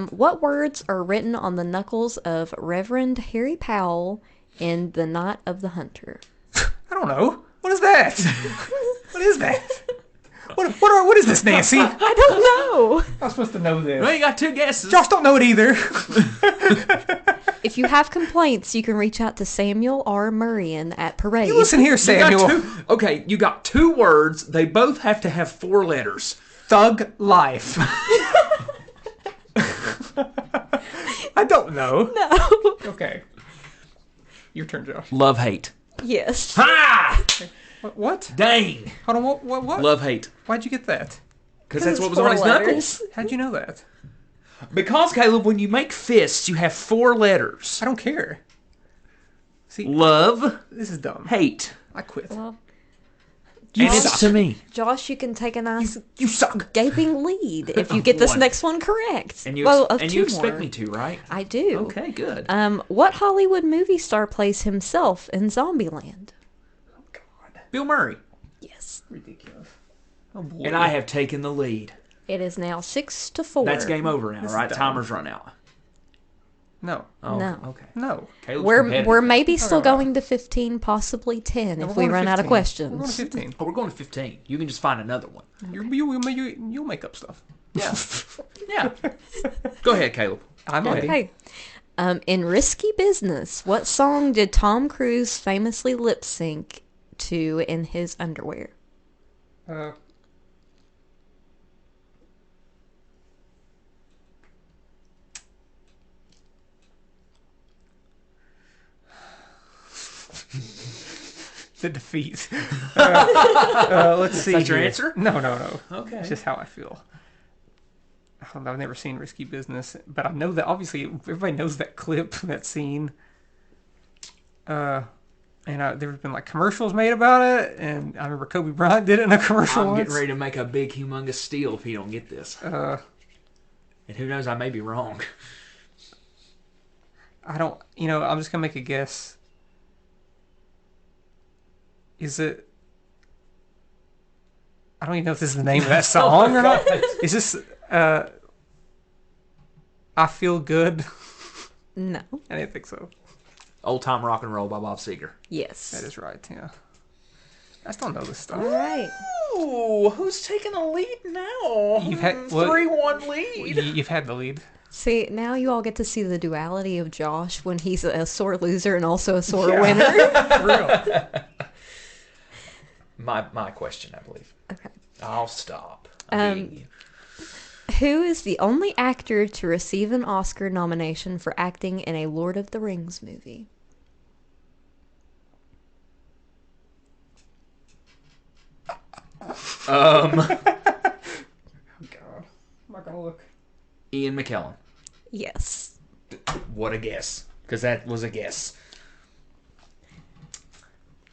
What words are written on the knuckles of Reverend Harry Powell in The Night of the Hunter? I don't know. What is that? What is that? What is this, Nancy? I don't know. I'm supposed to know this. Well, you got two guesses. Josh don't know it either. If you have complaints, you can reach out to Samuel R. Murrian at Parade. You listen here, You Samuel. got two, okay, you got two words. They both have to have 4 letters. Thug life. I don't know. No. Okay. Your turn, Josh. Love, hate. Yes. Ha! What? Dang. Hold on. What? Love, hate. Why'd you get that? Because that's what was 4 on his letters. knuckles. How'd you know that? Because, Caleb, when you make fists, you have 4 letters. I don't care. See, Love, this is dumb. hate. I quit. Well, And Josh, it's to me. Josh, you can take a nice You suck. gaping lead if you get this One. next one correct. And you, well, of and two you expect more. me to, right? I do. Okay, good. What Hollywood movie star plays himself in Zombieland? Bill Murray. Yes. Ridiculous. Oh boy. And I have taken the lead. It is now 6-4. That's game over now, This is right? dumb. Timer's run out. No. Oh, No. okay. No. Caleb's We're competitive. maybe still no. going to 15, possibly 10 if We're we going to run out of 15. questions. We're going to 15. Oh, we're going to 15. You can just find another one. You'll make up stuff. Yeah. Yeah. Go ahead, Caleb. I'm ready. Okay. In Risky Business, what song did Tom Cruise famously lip sync to in his underwear? The defeat. Let's see. that your here. answer? No. Okay. It's just how I feel. I've never seen Risky Business, but I know that obviously everybody knows that clip, that scene. And there's been like commercials made about it, and I remember Kobe Bryant did it in a commercial I'm once. getting ready to make a big, humongous steal if you don't get this. And who knows, I may be wrong. I don't. I'm just gonna make a guess. Is it? I don't even know if this is the name of that song or not. Is this? I Feel Good. No. I didn't think so. Old Time Rock and Roll by Bob Seger. Yes. That is right. Yeah. I still know this stuff. All right. Ooh, who's taking the lead now? You've had- what- 3-1 lead. You've had the lead. See, now you all get to see the duality of Josh when he's a sore loser and also a sore winner. For real. My question, I believe. Okay. I'll stop. I'm beating you. Who is the only actor to receive an Oscar nomination for acting in a Lord of the Rings movie? Ian McKellen. Yes. What a guess. Because that was a guess.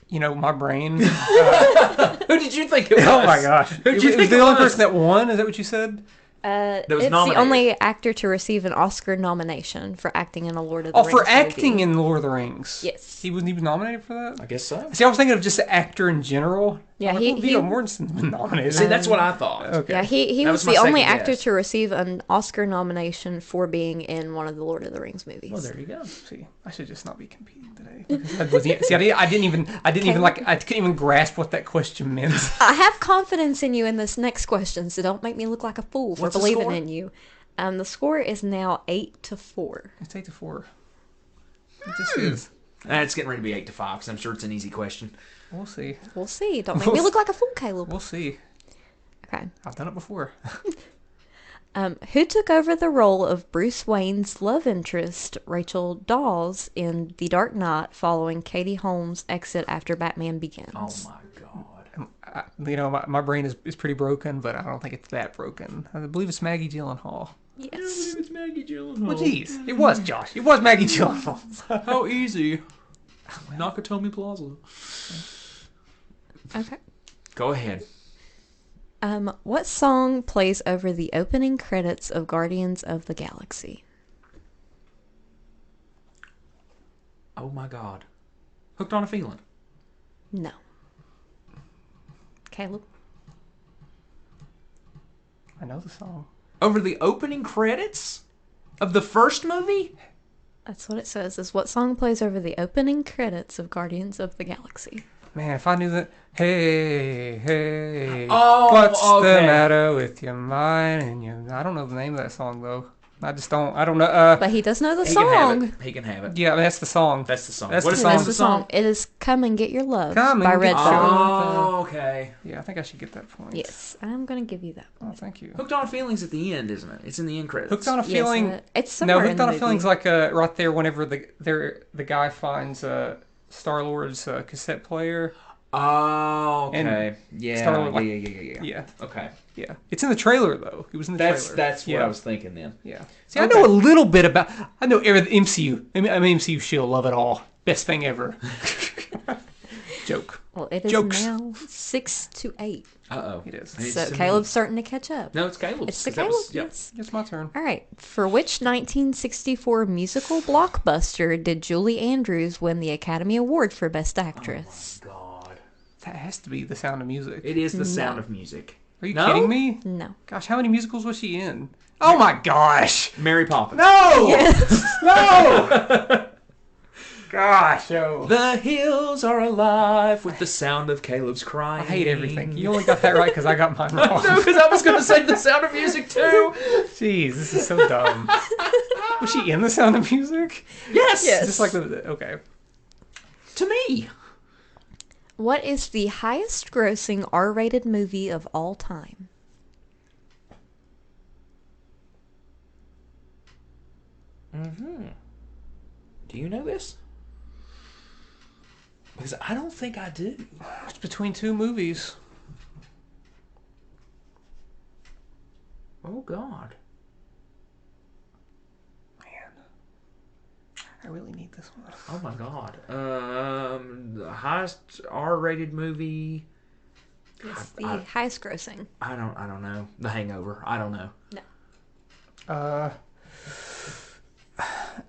You know, my brain. Who did you think it was? Oh my gosh! Who did you It think was it the only was? person that won. Is that what you said? It's was the nominated. only actor to receive an Oscar nomination for acting in a Lord of the Oh, Rings for acting movie. in Lord of the Rings. Yes. He was nominated for that. I guess so. See, I was thinking of just the actor in general. Yeah, I'm like, well, Viggo Mortensen's been nominated. See, that's what I thought. Okay. Yeah, he That was was the my only second actor guess. to receive an Oscar nomination for being in one of the Lord of the Rings movies. Well, there you go. See, I should just not be competing today. That wasn't- See, I didn't even I couldn't even grasp what that question meant. I have confidence in you in this next question, so don't make me look like a fool for What's the believing score? in you. The score is now 8-4. It's 8-4. It just is. It's getting ready to be 8-5 because I'm sure it's an easy question. We'll see. We'll see. Don't make me look like a fool, Caleb. We'll see. Okay. I've done it before. Who took over the role of Bruce Wayne's love interest, Rachel Dawes, in The Dark Knight following Katie Holmes' exit after Batman Begins? Oh my god. You know, my brain is pretty broken, but I don't think it's that broken. I believe it's Maggie Gyllenhaal. Yes. It's Maggie Gyllenhaal. Well, jeez. It was, Josh. It was Maggie Gyllenhaal. How easy. Nakatomi Plaza. Okay. Go ahead. What song plays over the opening credits of Guardians of the Galaxy? Oh my god. Hooked on a Feeling. No. Caleb? I know the song. Over the opening credits of the first movie? That's what it says, is what song plays over the opening credits of Guardians of the Galaxy? Man, if I knew that. Hey, hey. Oh, what's the okay. matter with your mind and your. I don't know the name of that song, though. I just don't. I don't know. But he does know the He can have song. it. He can have it. Yeah, that's the song. That's the song. That's What the is song. That's the the song. It is Come and Get Your Love Come by and Get Redbone. Your- Oh, okay. Yeah, I think I should get that point. Yes, I'm going to give you that. Oh, thank you. Hooked on a Feeling's at the end, isn't it? It's in the end credits. Hooked on a Yes, feeling. it's somewhere No, in Hooked the on a movie. feeling's like right there. Whenever the guy finds Star Lord's cassette player. Oh, okay. Yeah. Star-Lord, like- Yeah. Yeah, Okay. yeah. It's in the trailer though. It was in the trailer. That's what yeah. I was thinking then. Yeah. See, Okay. I know a little bit about. I know the MCU. I mean, MCU shield. Love it all. Best thing ever. Joke. Well, it is Jokes. now 6-8. Uh-oh. It is. It's So to me. Caleb's starting to catch up. No, it's Caleb's. It's to 'cause that Caleb, was- yeah. yes. It's my turn. All right. For which 1964 musical blockbuster did Julie Andrews win the Academy Award for Best Actress? God. That has to be The Sound of Music. It is the sound of music. Are you No? kidding me? No. Gosh, how many musicals was she in? Oh my gosh! Mary Poppins. No! Yes. No! Gosh, oh. The hills are alive with the sound of Caleb's crying. I hate everything. You only got that right because I got mine wrong. No, because I was going to say the sound of music too. Jeez, this is so dumb. Was she in The Sound of Music? Yes. Yes. Just like the okay. To me. What is the highest grossing R-rated movie of all time? Do you know this? Because I don't think I do. It's between two movies. Oh, God. Man, I really need this one. Oh, my God. The highest R-rated movie. It's the highest grossing. I don't know. The Hangover. I don't know. No.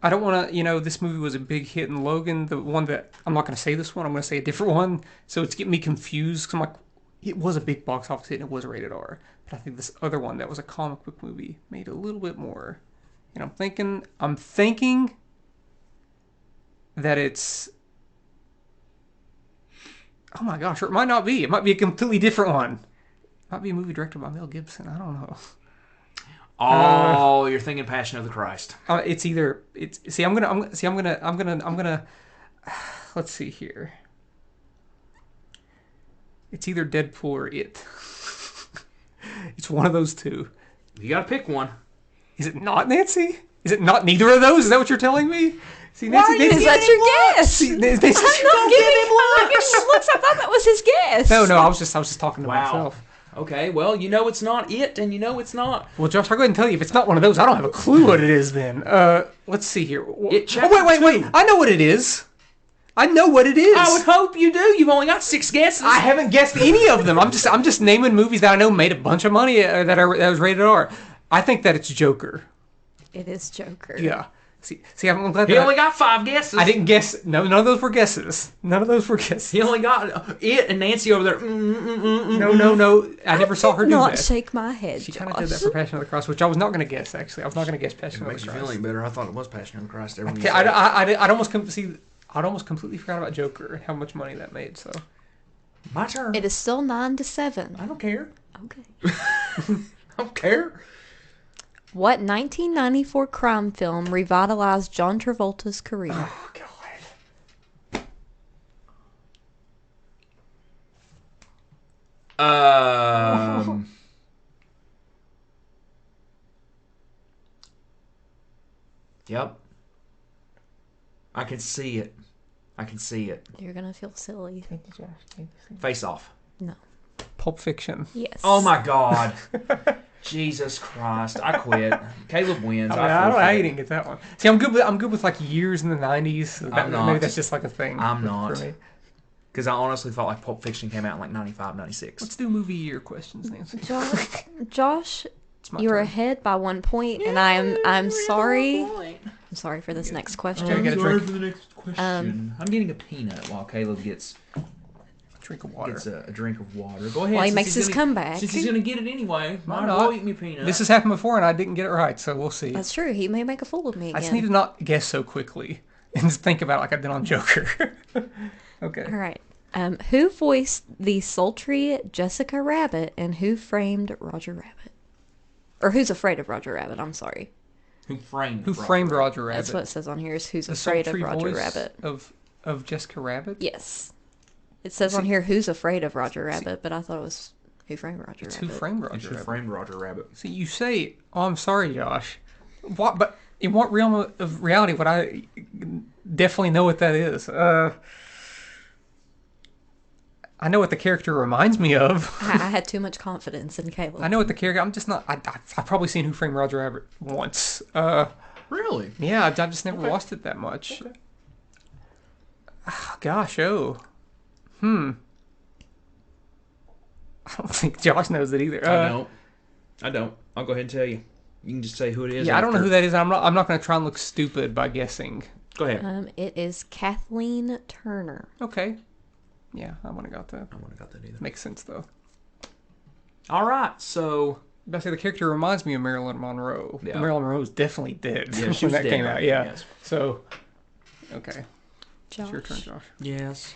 I don't want to, this movie was a big hit in Logan. The one that, I'm not going to say this one, I'm going to say a different one. So it's getting me confused because I'm like, it was a big box office hit and it was rated R. But I think this other one that was a comic book movie made a little bit more. And I'm thinking that it's, oh my gosh, or it might not be. It might be a completely different one. It might be a movie directed by Mel Gibson. I don't know. Oh, you're thinking Passion of the Christ. It's either I'm gonna let's see here. It's either Deadpool or It. It's one of those two. You got to pick one. Is it not Nancy? Is it not neither of those? Is that what you're telling me? See, Why Nancy, is that your guess? See, Nancy, I'm not giving you looks. I thought that was his guess. no, I was just talking to Wow. myself. Okay, well, you know it's not it, and you know it's not. Well, Josh, I'll go ahead and tell you, if it's not one of those, I don't have a clue what it is then. Let's see here. Wait. I know what it is. I know what it is. I would hope you do. You've only got 6 guesses. I haven't guessed any of them. I'm just naming movies that I know made a bunch of money that was rated R. I think that it's Joker. It is Joker. Yeah. See, I'm glad He that only got 5 guesses. I didn't guess. No, none of those were guesses. None of those were guesses. He only got it and Nancy over there. No. I never saw her do Not that. shake my head, She Josh. kind of did that for Passion of the Christ, which I was not going to guess, actually. I was not going to guess Passion of the Makes you Christ. feel any better. I thought it was Passion of the Christ. Every Okay, I'd almost I'd almost completely forgot about Joker and how much money that made, so. My turn. It is still 9-7. I don't care. Okay. I don't care. What 1994 crime film revitalized John Travolta's career? Oh, God. Yep. I can see it. You're gonna feel silly. Face Off. No. Pulp Fiction. Yes. Oh my God. Jesus Christ! I quit. Caleb wins. I don't know how you didn't get that one. See, I'm good with like years in the 90s. So I'm not. Maybe that's just like a thing. I'm for not. me. Because I honestly thought like Pulp Fiction came out in like 95, 96. Let's do movie year questions, Nancy. Josh, It's my you are turn. ahead by 1 point, and I'm sorry. I'm sorry for this next question. Okay, get a drink. For the next question. I'm getting a peanut while Caleb gets Drink of water. a drink of water. Go ahead. While he since makes he's his gonna- comeback. Since he's gonna get it anyway, Why might as not? well eat me a peanut. This has happened before, and I didn't get it right, so we'll see. That's true. He may make a fool of me again. I just need to not guess so quickly and just think about it like I did on Joker. Okay. All right. Who voiced the sultry Jessica Rabbit and Who Framed Roger Rabbit? Or Who's Afraid of Roger Rabbit? I'm sorry. Who framed? Who framed Roger Rabbit? That's what it says on here is Who's The Afraid of sultry Roger voice Rabbit. of Jessica Rabbit? Yes. It says on here Who's Afraid of Roger Rabbit, but I thought it was Who Framed Roger It's Rabbit. Who Framed Roger Who Rabbit? framed Roger Rabbit? See, you say, "Oh, I'm sorry, Josh." What? But in what realm of reality would I definitely know what that is? I know what the character reminds me of. I had too much confidence in Caleb. I know what the character. I'm just not. I've probably seen Who Framed Roger Rabbit once. Really? Yeah, I've just never watched it that much. Okay. Oh, gosh, I don't think Josh knows it either. I don't. I'll go ahead and tell you. You can just say who it is. Yeah, I don't know after. who that is. I'm not going to try and look stupid by guessing. Go ahead. It is Kathleen Turner. Okay. Yeah, I wouldn't have got that. I wouldn't have got that either. Makes sense though. All right, so I say the character reminds me of Marilyn Monroe. Yeah. Marilyn Monroe was definitely dead yeah, she when was that dead came back out. then, Yeah. yes. So, okay, Josh. it's your turn, Josh. Yes.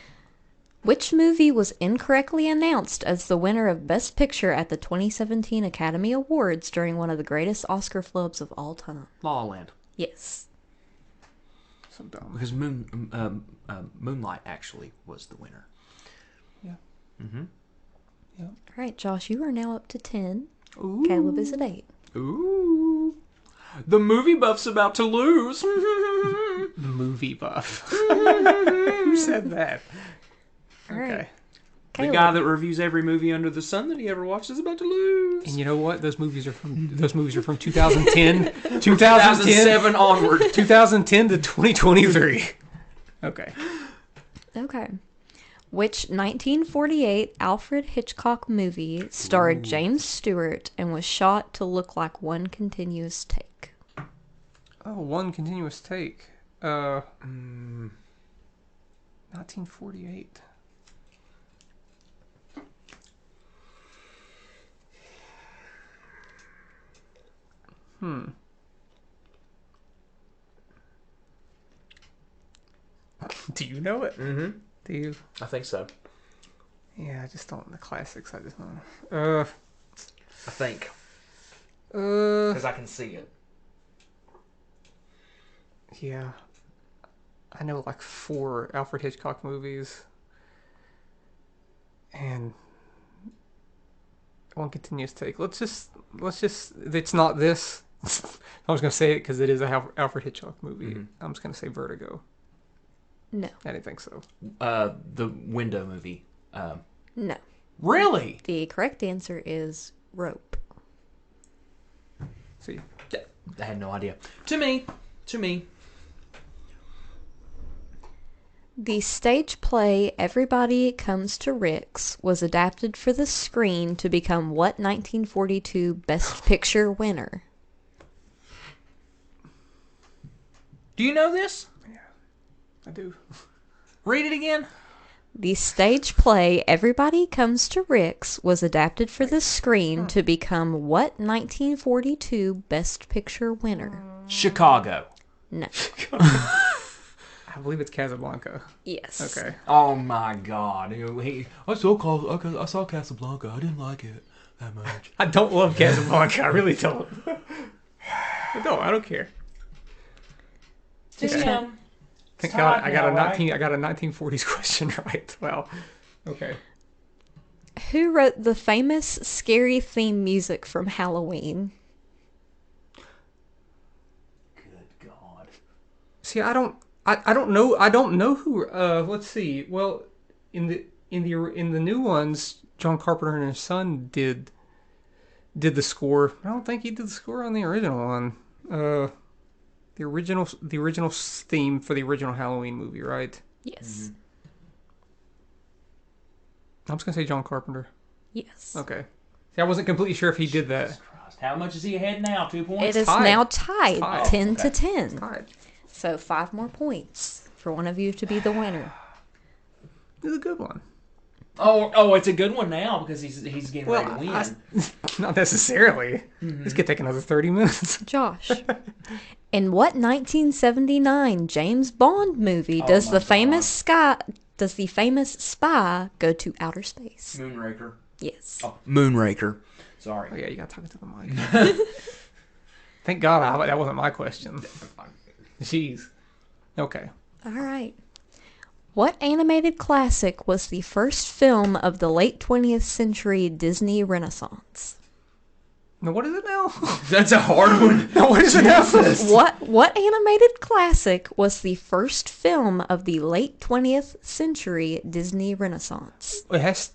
Which movie was incorrectly announced as the winner of Best Picture at the 2017 Academy Awards during one of the greatest Oscar flubs of all time? La La Land. Yes. So dumb. Because Moonlight actually was the winner. Yeah. Mm-hmm. All right, Josh, you are now up to 10. Ooh. Caleb is at 8. Ooh. The movie buff's about to lose. Movie buff. Who said that? All right. Okay. The Caleb. guy that reviews every movie under the sun that he ever watched is about to lose. And you know what? Those movies are from 2010, 2007 onward. 2010 to 2023. Okay. Okay. Which 1948 Alfred Hitchcock movie starred James Stewart and was shot to look like one continuous take? Oh, one continuous take. 1948. Do you know it? Mm-hmm. Do you? I think so. Yeah, I just don't. The classics, I just don't. I think. Because I can see it. Yeah. I know like 4 Alfred Hitchcock movies. And one continuous take. Let's just, it's not this. I was going to say it because it is a Alfred Hitchcock movie. Mhm. I'm just going to say Vertigo. No. I didn't think so. The Window movie. No. Really? The correct answer is rope. See, I had no idea. To me. The stage play Everybody Comes to Rick's was adapted for the screen to become what 1942 Best Picture winner? Do you know this? I do. Read it again. The stage play Everybody Comes to Rick's was adapted for the screen to become what 1942 Best Picture winner? Chicago. No. I believe it's Casablanca. Yes. Okay. Oh my God! I saw Casablanca. I didn't like it that much. I don't love Casablanca. I really don't. I don't care. Damn. Thank It's God hot I got now, a 1940s question right. Well, okay. Who wrote the famous scary theme music from Halloween? Good God. See, I don't know who. Let's see. Well, in the new ones, John Carpenter and his son did the score. I don't think he did the score on the original one. The original theme for the original Halloween movie, right? Yes. I'm just gonna say John Carpenter. Yes. Okay. See, I wasn't completely sure if he did that. How much is he ahead now? 2 points? It is tied. now tied, It's tied. 10 Okay. to 10. God, So 5 more points for one of you to be the winner. this is a good one. Oh, it's a good one now because he's getting Well, ready to win. Not necessarily. This could take another 30 minutes. Josh, in what 1979 James Bond movie Oh does my the famous spy go to outer space? Moonraker. Yes. Oh, Moonraker. Sorry. Oh yeah, you gotta talk into the mic. Thank God that wasn't my question. Jeez. Okay. All right. What animated classic was the first film of the late 20th century Disney Renaissance? Now what is it now? That's a hard one. Now what is it now? What animated classic was the first film of the late 20th century Disney Renaissance? It has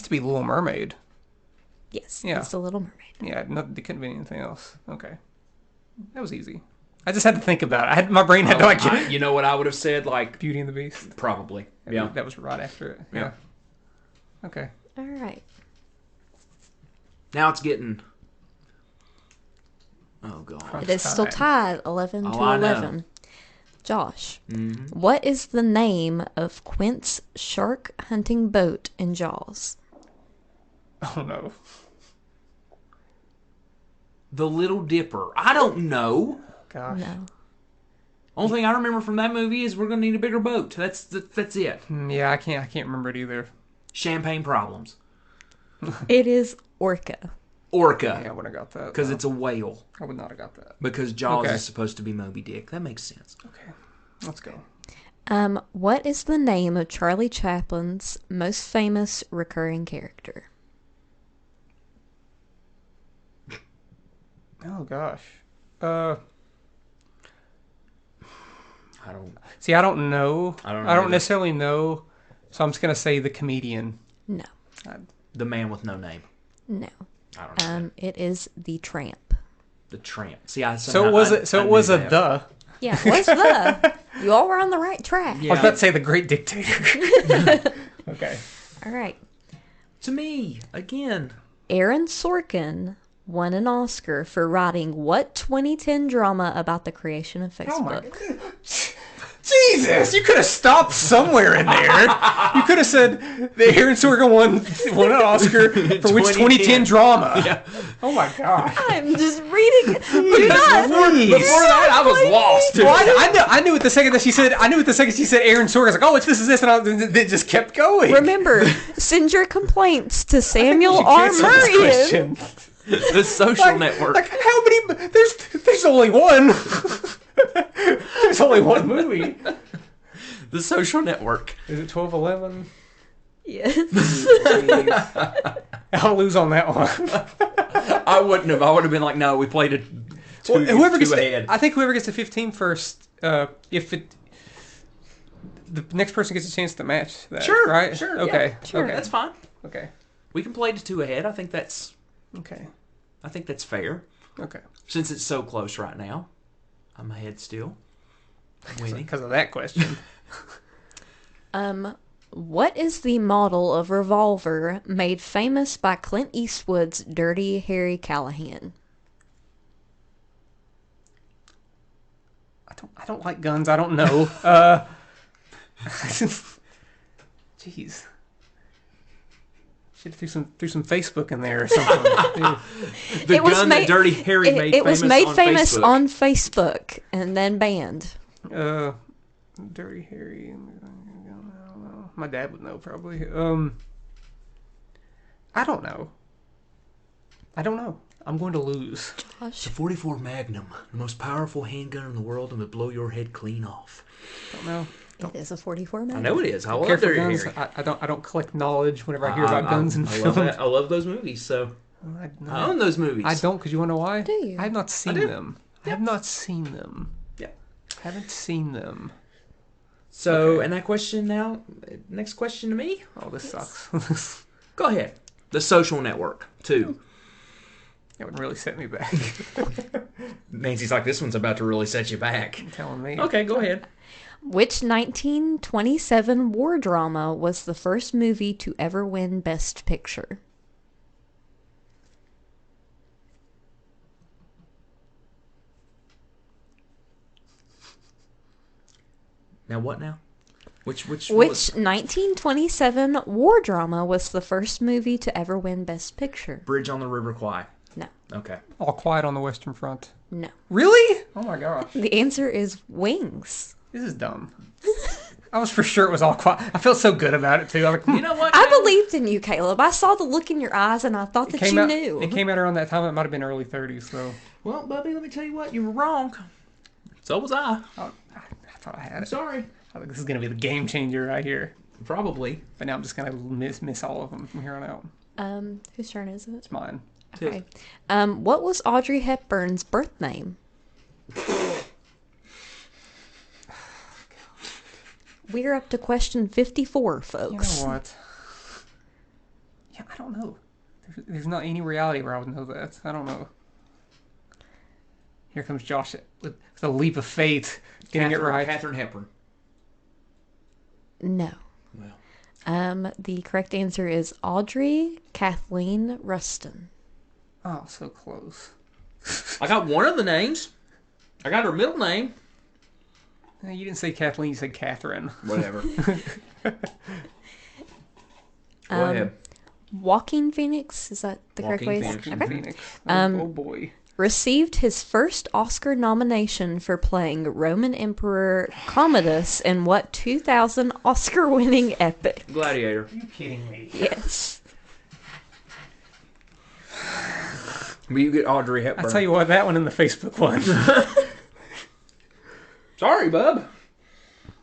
to be Little Mermaid. Yes, Yeah. it's The Little Mermaid. Yeah, it couldn't be anything else. Okay. That was easy. I just had to think about it. My brain had no idea. You know what I would have said? Like, Beauty and the Beast. probably. Yeah. That was right after it. Yeah. Okay. All right. Now it's getting. Oh God. It is still tied 11 Oh, to I know. 11. Josh, what is the name of Quint's shark hunting boat in Jaws? Oh no. The Little Dipper. I don't know. Gosh. No. Only thing I remember from that movie is we're gonna need a bigger boat. That's it. Yeah, I can't remember it either. Champagne problems. It is Orca. Orca. Yeah, I wouldn't have got that. Because no. it's a whale. I would not have got that. Because Jaws Okay. is supposed to be Moby Dick. That makes sense. Okay. Let's go. What is the name of Charlie Chaplin's most famous recurring character? Oh gosh. I don't. See, I don't know. I don't know I don't either. necessarily know. So I'm just gonna say the comedian. No. The Man with No Name. No. I don't know. It is the Tramp. The Tramp. See, I So it was I it was knew a that. the. Yeah, what's the? You all were on the right track. I was about to say the Great Dictator. Okay. All right. To me again. Aaron Sorkin won an Oscar for writing what 2010 drama about the creation of Oh my Facebook? Jesus! You could have stopped somewhere in there. You could have said that Aaron Sorkin won an Oscar for which 2010 drama. Yeah. Oh my gosh. I'm just reading. Do not. Before that, I was lost. Well, I knew it the second that she said. I knew it the second she said Aaron Sorkin. I was like, oh, it's this is this, and it just kept going. Remember, send your complaints to Samuel You R. can't answer this Murray. question. The Social Network. Like how many? There's only one. There's only one movie. The Social Network. Is it 12/11? Yes. I'll lose on that one. I wouldn't have. I would have been like, no, we played it Well, whoever gets ahead. I think whoever gets to 15 first, if it the next person gets a chance to match that. Sure, right? sure, Okay, yeah, sure, okay, that's fine. okay, We can play to 2 ahead. I think that's okay, fair. okay. Since it's so close right now, I'm ahead still. Winning. Because of that question. What is the model of revolver made famous by Clint Eastwood's Dirty Harry Callahan? I don't like guns. I don't know. Jeez. Should have threw some Facebook in there or something. The gun that Dirty Harry made it famous was made on famous Facebook. on Facebook and then banned. Dirty Harry. I don't know. My dad would know probably. I don't know. I'm going to lose. It's a 44 Magnum, the most powerful handgun in the world, and would blow your head clean off. Don't know. It is a 44 Magnum. I know it is. I love Care for Dirty guns. Harry. I don't collect knowledge whenever I hear about guns and I love films. that. I love those movies, so I own those movies. I don't, because you want to know why? Do you? I have not seen do. them. I have not seen them. Yeah. I haven't seen them. So, Okay. and that question now, next question to me? Oh, this sucks. Go ahead. The Social Network, 2. That would really set me back. Nancy's like, this one's about to really set you back. You're telling me. Okay, go ahead. Which 1927 war drama was the first movie to ever win Best Picture? Now what now? Which 1927 war drama was the first movie to ever win Best Picture? Bridge on the River Kwai. No. Okay. All Quiet on the Western Front. No. Really? Oh my gosh. The answer is Wings. This is dumb. I was for sure it was All Quiet. I felt so good about it too. I, You know what? I Caleb? believed in you, Caleb. I saw the look in your eyes and I thought that you knew. It came out around that time. It might have been early 30s, so Well, Bubby, let me tell you what. You were wrong. So was I. I thought I had I'm it. sorry. I think this is going to be the game changer right here. Probably. But now I'm just going to miss all of them from here on out. Whose turn is it? It's mine. Okay. What was Audrey Hepburn's birth name? We're up to question 54, You folks. know what? Yeah, I don't know. There's not any reality where I would know that. I don't know. Here comes Josh with a leap of faith, getting it right. Katharine Hepburn. No. Well. The correct answer is Audrey Kathleen Rustin. Oh, so close. I got one of the names. I got her middle name. You didn't say Kathleen, you said Catherine. Whatever. Go ahead. Joaquin Phoenix, is that the correct Joaquin way? Phoenix. Okay. Phoenix. Um, Oh boy. Received his first Oscar nomination for playing Roman Emperor Commodus in what 2000 Oscar-winning epic? Gladiator. Are you kidding me? Yes. Will you get Audrey Hepburn? I tell you what, that one in the Facebook one. Sorry, bub.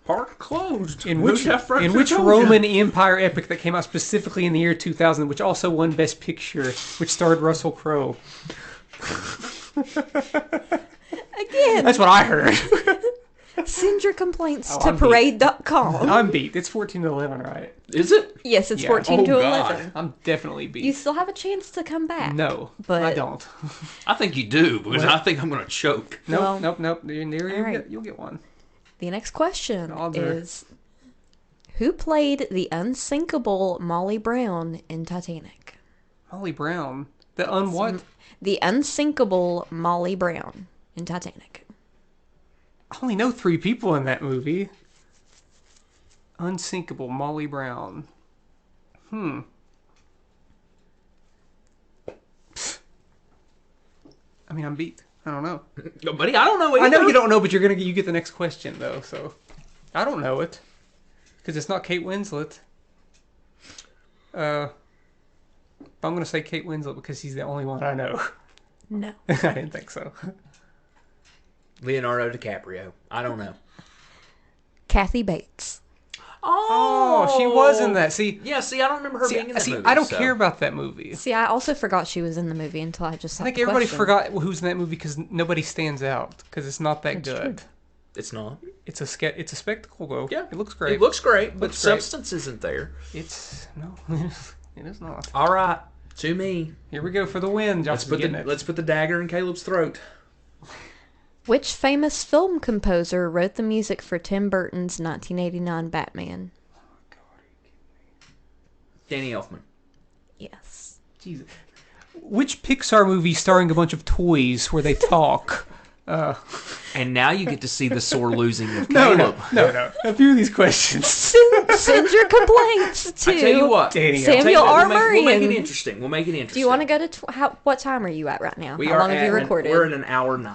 Park closed. In which Roman Empire epic that came out specifically in the year 2000, which also won Best Picture, which starred Russell Crowe. Again, That's what I heard. send your complaints Oh, to I'm beat. parade.com. I'm beat. It's 14-11, right? Is it? Yes, it's Yeah. 14 to Oh, God. 11. I'm definitely beat. You still have a chance to come back. No, but I don't. I think you do, because I think I'm going to choke. Nope, Well, nope. You'll right. you'll get one. The next question Odds are- is, who played the unsinkable Molly Brown in Titanic? Molly Brown. The what? The unsinkable Molly Brown in Titanic. I only know 3 people in that movie. Unsinkable Molly Brown. I mean, I'm beat. I don't know. No, buddy, I don't know either. I know you don't know, but you get the next question though. So I don't know it because it's not Kate Winslet. But I'm gonna say Kate Winslet because she's the only one I know. No. I didn't think so. Leonardo DiCaprio. I don't know. Kathy Bates. Oh, she was in that. See, Yeah, see, I don't remember her being in that movie. I don't so. care about that movie. See, I also forgot she was in the movie until I just saw I think the everybody question. forgot who's in that movie because nobody stands out because it's not that That's good. true. It's not. It's a spectacle, though. Yeah. It looks great. It looks great, but Looks great. substance isn't there. It's no, it is not. All right, to me. Here we go for the win. Let's put the dagger in Caleb's throat. Which famous film composer wrote the music for Tim Burton's 1989 Batman? Danny Elfman. Yes. Jesus. Which Pixar movie starring a bunch of toys where they talk? And now you get to see the sore losing of No, Caleb. no. A few of these questions. Send your complaints to I tell you what. Danny Samuel We'll R. make Murray. it interesting. We'll make it interesting. Do you want to go to what time are you at right now? We How are long have you at recorded? We're at an hour 9.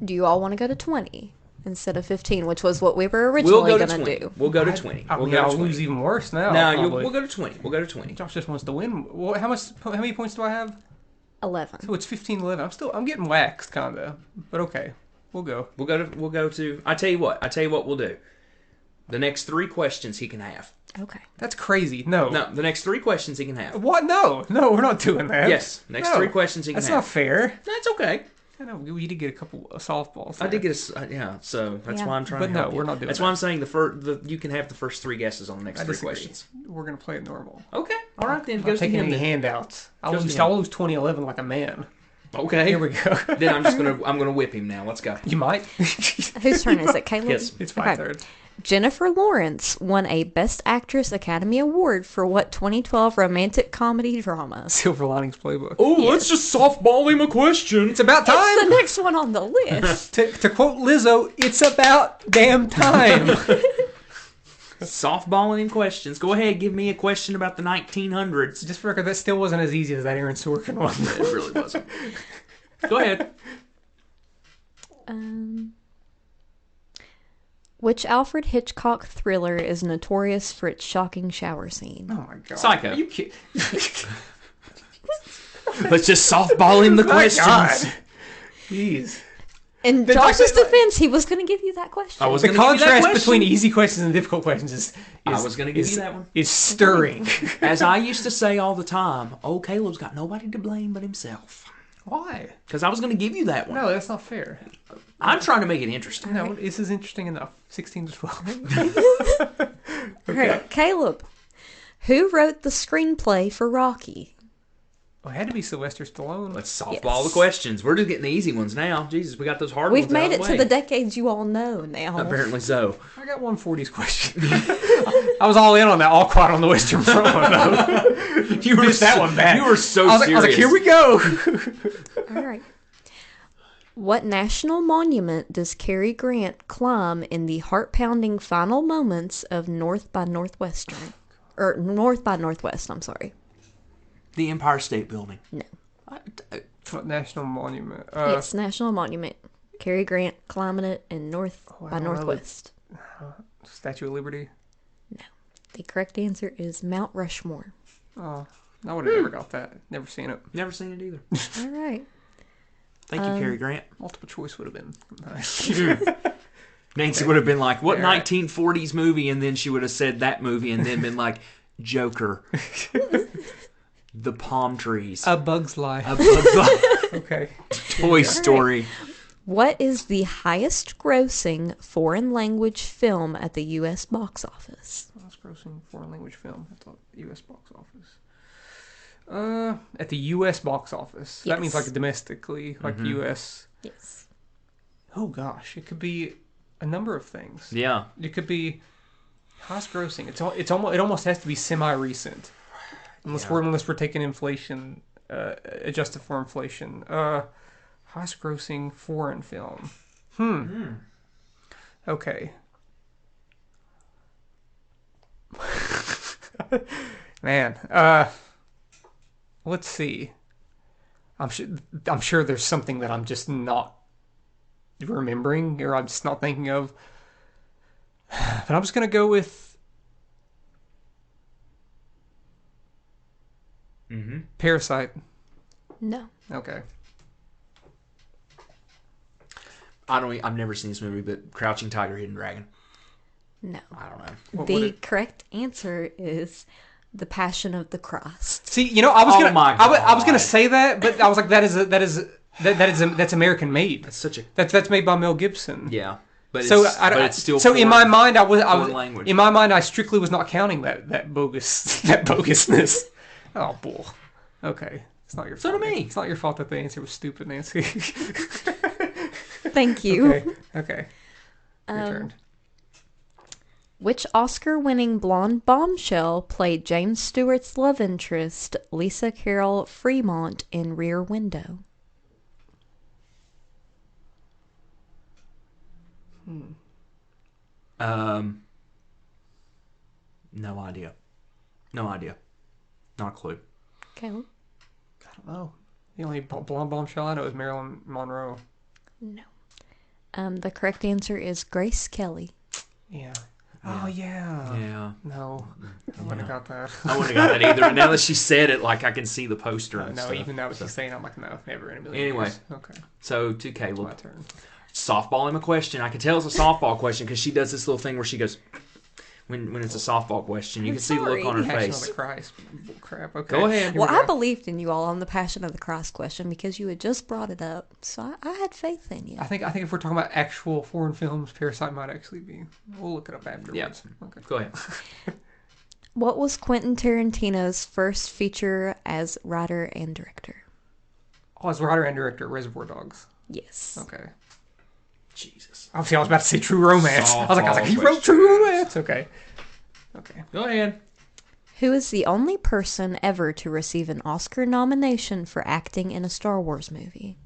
Do you all want to go to 20 instead of 15, which was what we were We'll originally go to going 20. to do? We'll go to 20. I We'll mean, go to I'll 20. lose even worse now. No, probably. we'll go to 20. We'll go to 20. Josh just wants to win. Well, how many points do I have? 11. So it's 15-11. I'm getting waxed, kinda. But okay, we'll go. We'll go to. I tell you what we'll do. The next 3 questions he can have. Okay. That's crazy. No. No, the next 3 questions he can have. What? No, we're not doing that. Yes, next No. 3 questions he can That's have. not fair. That's okay. I know we did get a couple of softballs. I there. did get yeah. So that's Yeah. why I'm trying But to no, help you. we're not doing That's that. why I'm saying you can have the first 3 guesses on the next I 3 disagree. questions. We're gonna play it normal. Okay. All right then. I'm not Goes to taking him. any Then. handouts. I'll Goes to lose. him. I'll lose 2011 like a man. Okay. Here we go. Then I'm gonna whip him now. Let's go. You might. Whose turn is it, Caleb? Yes. It's my Okay. turn. Jennifer Lawrence won a Best Actress Academy Award for what 2012 romantic comedy drama? Silver Linings Playbook. Oh, let's just softball him a question. It's about It's time. the next one on the list. To quote Lizzo, it's about damn time. Softballing him questions. Go ahead, give me a question about the 1900s. Just for record, that still wasn't as easy as that Aaron Sorkin one. It really wasn't. Go ahead. Which Alfred Hitchcock thriller is notorious for its shocking shower scene? Oh my god. Psycho. Are you kidding? Let's just softball him the My questions. God. Jeez. In The Josh's fact that- defense, he was going to give you that question. I was The gonna give you that contrast question. between easy questions and difficult questions is I was gonna give you that one. Is stirring. As I used to say all the time, old Caleb's got nobody to blame but himself. Why? Because I was going to give you that one. No, that's not fair. I'm trying to make it interesting. No, this is interesting enough. 16 to 12. All right, Caleb. Who wrote the screenplay for Rocky? Well, it had to be Sylvester Stallone. Let's softball Yes. the questions. We're just getting the easy ones now. Jesus, we got those hard We've ones made out it of to way. the decades you all know now. Apparently so. I got 140's question. I was all in on that All Quiet on the Western Front one, though. You were Missed that one bad. You were so I was serious. like, here we go. All right. What national monument does Cary Grant climb in the heart-pounding final moments of North by Northwest, I'm sorry. The Empire State Building. No. What national monument? Yes, national monument. Cary Grant climbing it in North I by don't know. Northwest. Statue of Liberty? The correct answer is Mount Rushmore. Oh, I would have never got that. Never seen it. Never seen it either. All right. Thank you, Cary Grant. Multiple choice would have been nice. Nancy would have been like, what Yeah, right. 1940s movie? And then she would have said that movie and then been like, Joker. The Palm Trees. A Bug's Life. A Bug's Life. Okay. Toy Story. What is the highest grossing foreign language film at the U.S. box office? Last grossing foreign language film at the U.S. box office. At the U.S. box office. That means Yes. like domestically, like U.S. Yes. Oh gosh, it could be a number of things. Yeah. It could be highest grossing. It almost has to be semi-recent, unless we're taking inflation, adjusted for inflation. Highest grossing foreign film. Okay. Man, let's see. I'm sure there's something that I'm just not remembering or I'm just not thinking of. But I'm just gonna go with Parasite. No. Okay. I've never seen this movie, but Crouching Tiger, Hidden Dragon. No. I don't know. What would The it- correct answer is The Passion of the Christ. See, I was Oh gonna, my I was gonna God. say that, but I was like, that's American made. That's such a That's made by Mel Gibson. yeah. But So but it's still so in my mind I was foreign language. in my mind I strictly was not counting that bogusness. Oh bull. Okay, it's not your So fault. do me. It's not your fault that the answer was stupid, Nancy. Thank you. Okay. Your turn. Which Oscar-winning blonde bombshell played James Stewart's love interest, Lisa Carroll Fremont, in Rear Window? No idea. No idea. Not a clue. Caleb? I don't know. The only blonde bombshell I know is Marilyn Monroe. No. The correct answer is Grace Kelly. Yeah. Oh yeah. Yeah. No, I wouldn't have got that. I wouldn't have got that either. And now that she said it, like I can see the poster and No, stuff. even now what she's saying, I'm like, no, never in a million Anyway. years. Okay, So to my Caleb, turn. softball him a question. I can tell it's a softball question because she does this little thing where she goes, when it's a softball question, you I'm can see the look sorry. on her Passion face. of the Christ. Crap. Okay. Go ahead. Here Well, we I go. believed in you all on the Passion of the Christ question because you had just brought it up. So I had faith in you. I think if we're talking about actual foreign films, Parasite might actually be. We'll look it up afterwards. Yeah. Okay. Go ahead. What was Quentin Tarantino's first feature as writer and director? Oh, as writer and director, Reservoir Dogs. Yes. Okay. Jesus. Obviously, I was about to say True Romance. I was like, he Softball wrote True Romance. Okay. Okay. Go ahead. Who is the only person ever to receive an Oscar nomination for acting in a Star Wars movie?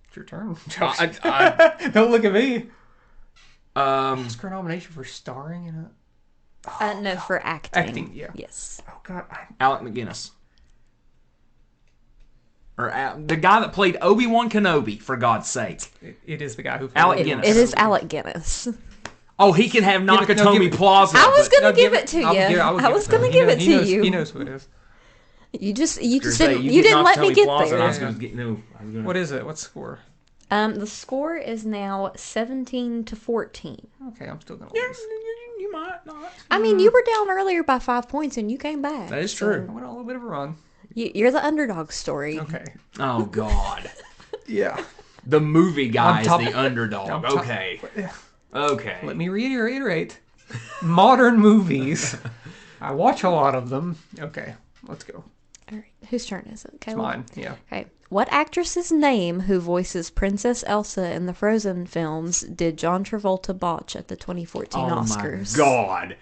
It's your turn. I, Don't look at me. um, Oscar nomination for starring in a. No, for acting. Acting, yeah. Yes. Oh God. Alec McGuinness. Or the guy that played Obi-Wan Kenobi, for God's sake. It is the guy who. Alec It, Guinness. it is Alec Guinness. Oh, he can have Give it- no, Nakatomi give it- Plaza. I was but- gonna give it to you. I was gonna give it to you. He knows who it is. You just Say, didn't get let me Nakatomi get Plaza, and I was there. gonna get, no, I was gonna, What is it? What's the score? The score is now 17-14. Okay, I'm still gonna Yeah, lose. you might not. I mean, you were down earlier by 5 points and you came back. That is so true. I went on a little bit of a run. You're the underdog story. Okay. Oh God. Yeah. The movie guy I'm is top- the underdog. I'm top- Okay. Okay. Let me reiterate. Modern movies. I watch a lot of them. Okay, let's go. All right, whose turn is it? It's Caleb? mine. Yeah. Okay. What actress's name, who voices Princess Elsa in the Frozen films, did John Travolta botch at the 2014 Oscars? My God.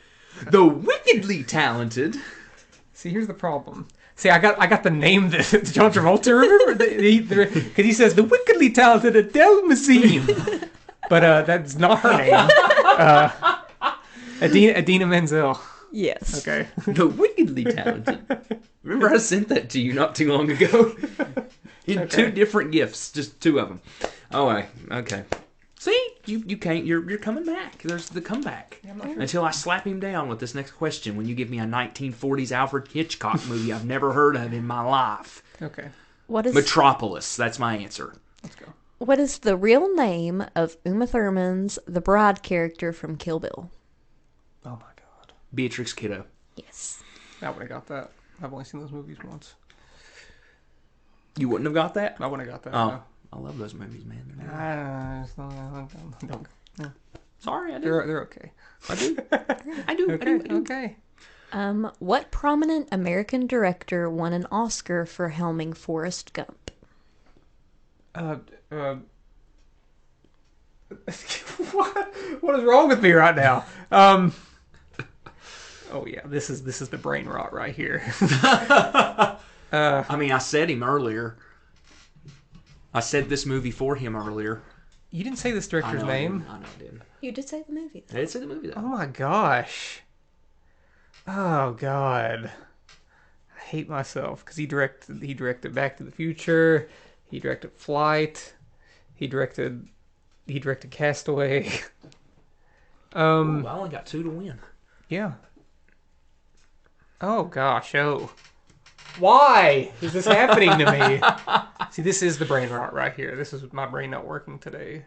The wickedly talented. See, here's the problem. See, I got the name that John Travolta. Remember, because he says the wickedly talented Adele Mazim, but that's not her name. Adina Menzel. Yes. Okay. The wickedly talented. Remember I sent that to you not too long ago? In two different gifts, just two of them. Oh, okay. See, you can't. You're coming back. There's the comeback. I'm not sure. Until I slap him down with this next question. When you give me a 1940s Alfred Hitchcock movie I've never heard of in my life. Okay. What is Metropolis. That's my answer. Let's go. what is the real name of Uma Thurman's the bride character from Kill Bill? Oh my God. Beatrix Kiddo. Yes. I wouldn't have got that. I've only seen those movies once. You wouldn't have got that? I wouldn't have got that. Oh, I love those movies, man. Don't. Sorry, I do. They're okay. I do. I do. Okay. I do. Okay. What prominent American director won an Oscar for helming Forrest Gump? What is wrong with me right now? Oh yeah, this is the brain rot right here. I mean, I said him earlier. I said this movie for him earlier. You didn't say this I director's know name. I know I did. You did say the movie. I did say the movie, though. Oh my gosh. Oh God. I hate myself because he directed Back to the Future. He directed Flight. He directed Castaway. Ooh, I only got 2 to win. Yeah. Oh gosh, oh. Why is this happening to me? See, this is the brain rot right here. This is my brain not working today.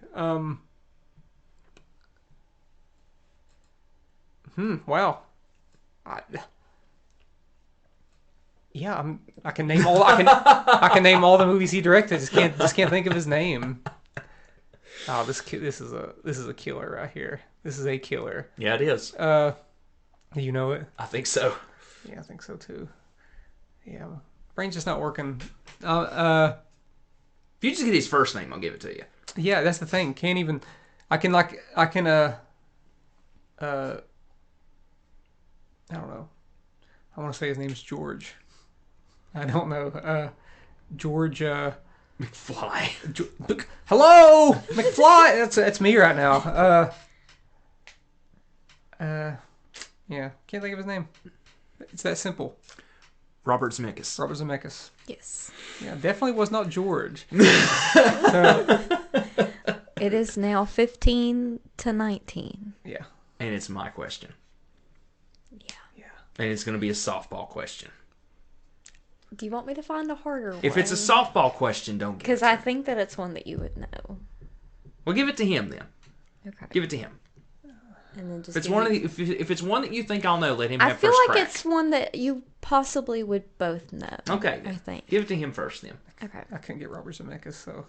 Wow. Yeah, Yeah, I can name all. I can name all the movies he directed. Just can't think of his name. Oh, this is a killer right here. This is a killer. Yeah, it is. Do you know it? I think so. Yeah, I think so too. Yeah, brain's just not working. If you just get his first name, I'll give it to you. Yeah, that's the thing. Can't even. I can. I don't know. I want to say his name's George. I don't know. George. McFly. Hello, McFly. That's me right now. Yeah, can't think of his name. It's that simple. Robert Zemeckis. Robert Zemeckis. Yes. Yeah, definitely was not George. It is now 15-19. Yeah. And it's my question. Yeah. And it's going to be a softball question. Do you want me to find a harder one? If it's a softball question, don't give it Because to I me. think that it's one that you would know. Well, give it to him then. Okay. Give it to him. And then just If it's give one me- if it's one that you think I'll know, let him I have feel first like crack. it's one that you possibly would both know. Okay. I think. Give it to him first then. Okay. I couldn't get Robert Zemeckis, so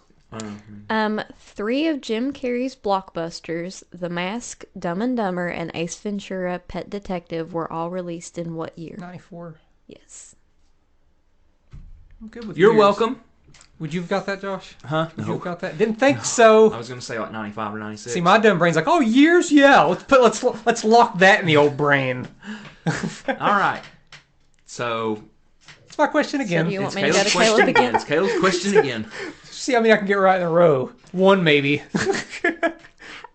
3 of Jim Carrey's blockbusters, The Mask, Dumb and Dumber, and Ace Ventura: Pet Detective, were all released in what year? 94. Yes. I'm good with You're years. welcome. Would you have got that, Josh? Huh? Would you have got that? Didn't think so. I was going to say like 95 or 96. See, my dumb brain's like, oh, years, yeah. Let's lock that in the old brain. All right. So, It's my question again. do you it's want me to go Caleb's to question Caleb again. again? It's Caleb's question again. See how many I can get right in a row. One maybe.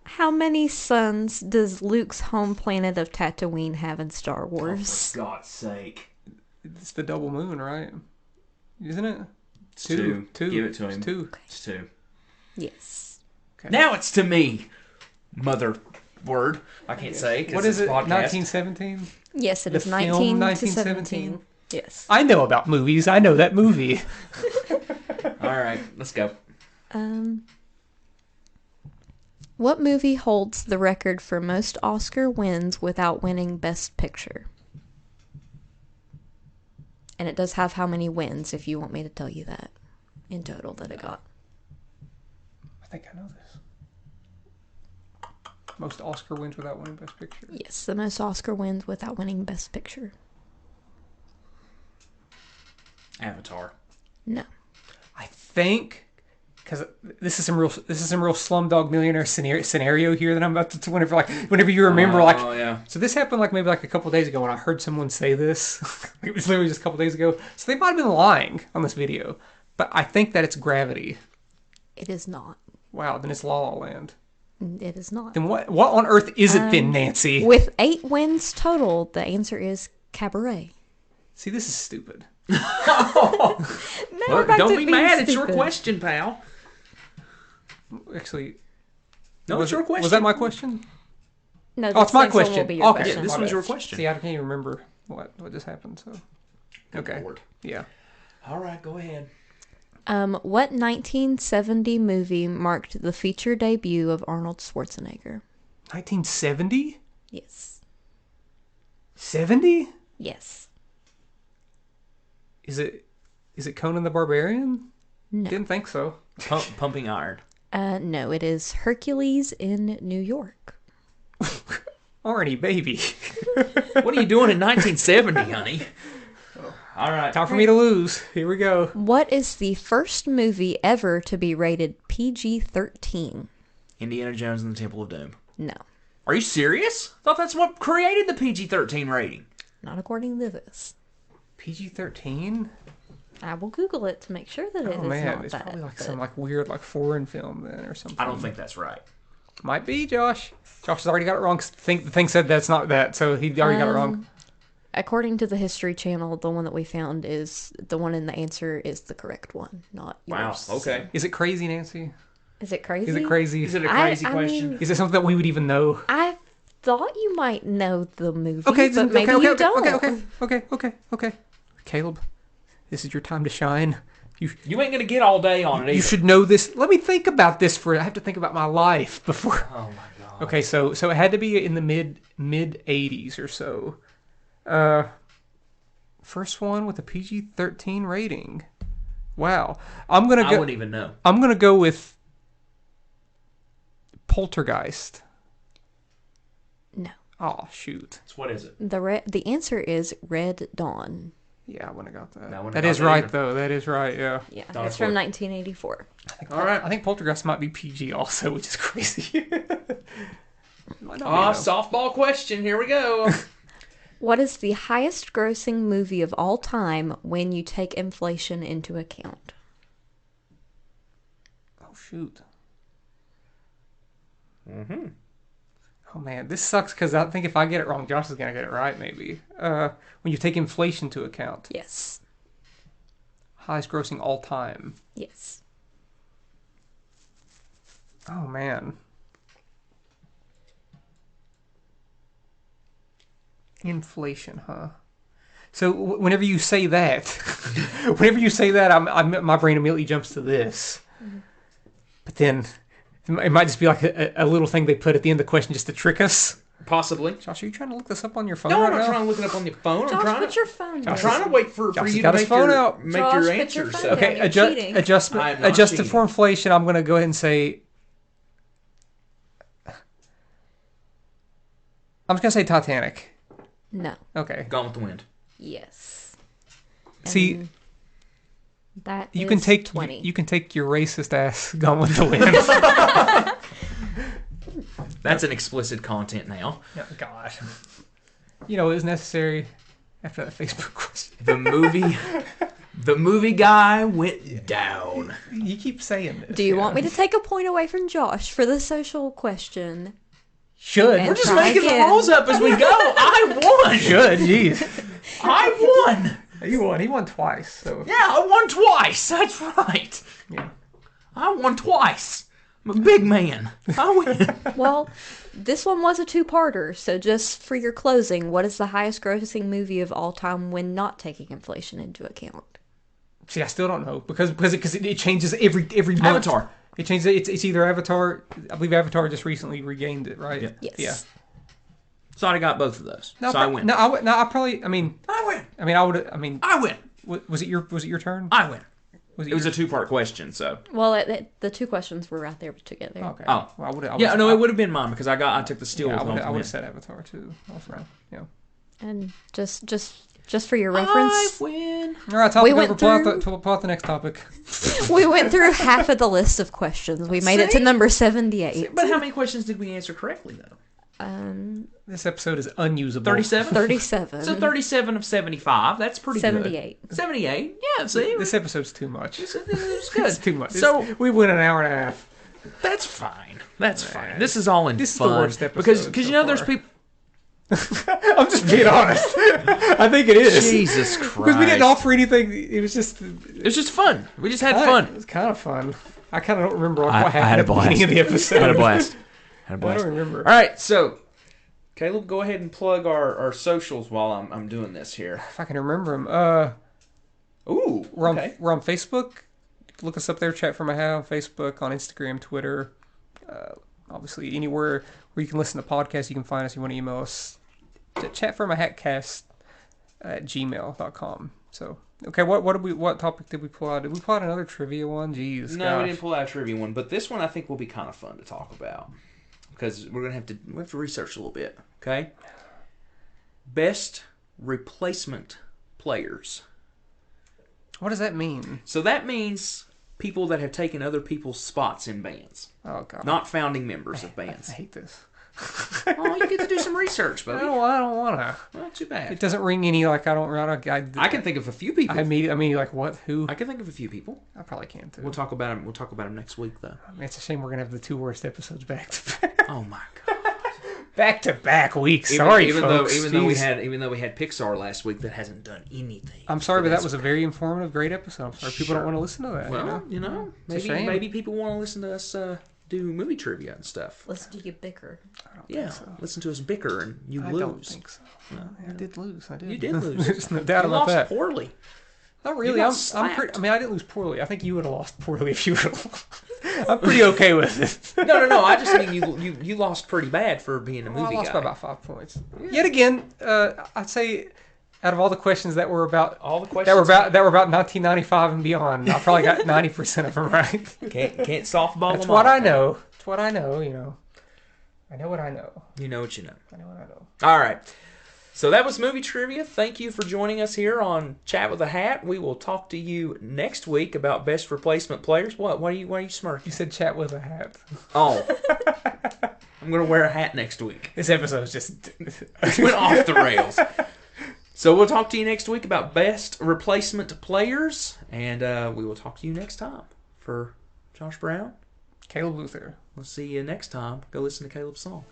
How many suns does Luke's home planet of Tatooine have in Star Wars? For God's sake. It's the double moon, right? Isn't it? It's two. Give it to It's him. 2. It's 2. Yes. Now it's to me. Mother word. I can't say. 'Cause What is it's it? a podcast. 1917? Yes, it The is film 19 to 1917? 17. Yes. I know about movies. I know that movie. All right. Let's go. What movie holds the record for most Oscar wins without winning Best Picture? And it does have how many wins, if you want me to tell you that, in total that it got. I think I know this. Most Oscar wins without winning Best Picture. Yes, the most Oscar wins without winning Best Picture. Avatar. No. I think because this is some real Slumdog Millionaire scenario here that I'm about to whenever you remember Oh, yeah. So this happened like maybe like a couple days ago when I heard someone say this. It was literally just a couple days ago. So they might have been lying on this video, but I think that it's Gravity. It is not. Wow, then it's La La Land. It is not. Then what on earth is it then, Nancy? With 8 wins total, the answer is Cabaret. See, this is stupid. Now we're back Don't to be being mad. It's your stupid. question, pal. Actually, No, it's your question. Was that my question? No, Oh, it's this my next one question. will be your Okay, question. this my one's bad. your question. See, I can't even remember what just happened. So, okay, Lord. yeah. All right, go ahead. What 1970 movie marked the feature debut of Arnold Schwarzenegger? 1970? Yes. 70? Yes. Is it Conan the Barbarian? No. Didn't think so. Pumping Iron. No, it is Hercules in New York. Arnie, baby. What are you doing in 1970, honey? All right. Time for me to lose. Here we go. What is the first movie ever to be rated PG-13? Indiana Jones and the Temple of Doom. No, Are you serious? I thought that's what created the PG-13 rating. not according to this. PG-13? I will Google it to make sure that it Oh is man, not it's that. probably like but- some like weird like foreign film then or something. I don't think that's right. Might be, Josh. Josh has already got it wrong. 'Cause the thing said that's not that, so he already got it wrong. According to the History Channel, the one that we found is the one in the answer is the correct one, not yours. Wow. Okay. Is it crazy, Nancy? Is it crazy? Is it crazy? Is it a I- crazy I question? mean- Is it something that we would even know? I thought you might know the movie, Okay, but then- maybe okay, you okay, don't. okay. Caleb, this is your time to shine. You ain't gonna get all day on it either. You should know this. Let me think about this for. I have to think about my life before. Oh my god. Okay, so it had to be in the mid '80s or so. First one with a PG-13 rating. Wow. I'm gonna I go. wouldn't even know. I'm gonna go with Poltergeist. No. Oh shoot. So what is it? The answer is Red Dawn. Yeah, I wouldn't have got that. I wouldn't That have is got that right either. though. That is right. Yeah. Yeah, Dinosaur. it's from 1984. All right. I think Poltergeist might be PG also, which is crazy. Might not be, though. Softball question. Here we go. What is the highest grossing movie of all time when you take inflation into account? Oh shoot. Mm-hmm. Oh man, this sucks because I think if I get it wrong, Josh is gonna get it right. Maybe. When you take inflation into account, Yes. highest grossing all time. Yes. Oh man. Inflation, huh? So whenever you say that, my brain immediately jumps to this. But then it might just be like a little thing they put at the end of the question just to trick us. Possibly. Josh, are you trying to look this up on your phone No, right I'm not now? trying to look it up on the phone. Josh, I'm trying put to. your phone I'm down. trying to wait for Josh has you got to his make phone your out. make Josh, your put answer. your phone So. down. Okay, You're cheating. adjustment. I am not Adjusted cheating. for inflation, I'm going to go ahead and say... I'm just going to say Titanic. No. Okay. Gone with the Wind. Yes. See, And that you is can take 20. you can take your racist ass Gone with the Wind. That's an explicit content now. Oh, gosh. You know, it was necessary after that Facebook question. The movie guy went down. You keep saying this. Do you want me to take a point away from Josh for the social question? Should. And We're just try making again. the rules up as we go. I won. Should, jeez. I won. You won. He won twice, so... Yeah, I won twice. That's right. Yeah. I won twice. I'm a big man. I win. Well, this one was a two-parter, so just for your closing, what is the highest grossing movie of all time when not taking inflation into account? See, I still don't know because it changes every month. Avatar. It changes. It's either Avatar. I believe Avatar just recently regained it, right? Yeah. Yes. Yeah. So I got both of those. No, so I win. No, I probably. I mean, I win. I would. I mean, I win. was it your turn? I win. Was It was a two-part question, so. Well, the two questions were right there together. Okay. Oh. Well, I would. Yeah, no, it would have been mine because I took the steal Yeah, with I would Gone have with the said Avatar too. Also, yeah. And just for your Wind. reference, I win. All right, topic We over. went Pull out the next topic. we went through half of the list of questions. We made it to See? number 78. But how many questions did we answer correctly, though? This episode is unusable. 37? 37. So 37 of 75. That's pretty 78. good. 78. Yeah, see? This episode's too much. It's good. It's too much. So we went an hour and a half. that's fine. That's fine. This is all in This is fun. the worst episode because you so know there's far. people. I'm just being honest. I think it is. Jesus Christ. Because we didn't offer anything. It was just. It was just fun. We just had It fun. was kind of fun. I kind of don't remember what I happened had a at the beginning of the episode. Had a blast. Had a I blast. don't remember. All right, so Caleb, go ahead and plug our socials while I'm doing this here. If I can remember them. Ooh, We're on okay. we're on Facebook. Look us up there. Chat from a hat on Facebook, on Instagram, Twitter. Obviously, anywhere where you can listen to podcasts, you can find us. You want to email us? chatfromahatcast@gmail.com. So, okay, what topic did we pull out? Did we pull out another trivia one? Jeez, No, gosh. we didn't pull out a trivia one, but this one I think will be kind of fun to talk about because we have to research a little bit. Okay. Best replacement players. What does that mean? So that means people that have taken other people's spots in bands, Oh god, not founding members of I bands. hate this. Oh, you get to do some research, I buddy. don't wanna. Not too It bad. doesn't ring any like I I can think of a few people. I mean like what? Who? I can think of a few people. I probably can too. We'll talk about them. We'll talk about them next week, though. It's a shame we're gonna have the two worst episodes back to back. Oh my god! Back to back weeks. Sorry, even folks. though we Jeez. had Pixar last week that hasn't done anything. I'm sorry, for but that this. was a very informative, great episode. I'm sorry people don't Sure. want to listen to that. Well, It's a maybe shame. people want to listen to us do movie trivia and stuff. Listen to you bicker. I don't Yeah, think so. listen to us bicker and you I lose. don't think so. I did lose. I did. You did lose. There's no doubt You about lost that. poorly. Not really. got I'm slapped. pretty. I mean, I didn't lose poorly. I think you would have lost poorly if you would have. I'm pretty okay with it. No. I just mean you lost pretty bad for being a Well, movie I lost guy. by about 5 points. Yet again, I'd say Out of all the questions that were about All the questions that were about 1995 and beyond, I probably got 90% of them right. can't softball That's them what all. I know. That's what I know. You know. I know what I know. You know what you know. I know what I know. All right. So that was movie trivia. Thank you for joining us here on Chat with a Hat. We will talk to you next week about best replacement players. What? Why are you smirking? You said chat with a hat. Oh. I'm going to wear a hat next week. This episode is just Went off the rails. So we'll talk to you next week about best replacement players, and we will talk to you next time. For Josh Brown, Caleb Luther. we'll see you next time. Go listen to Caleb's song.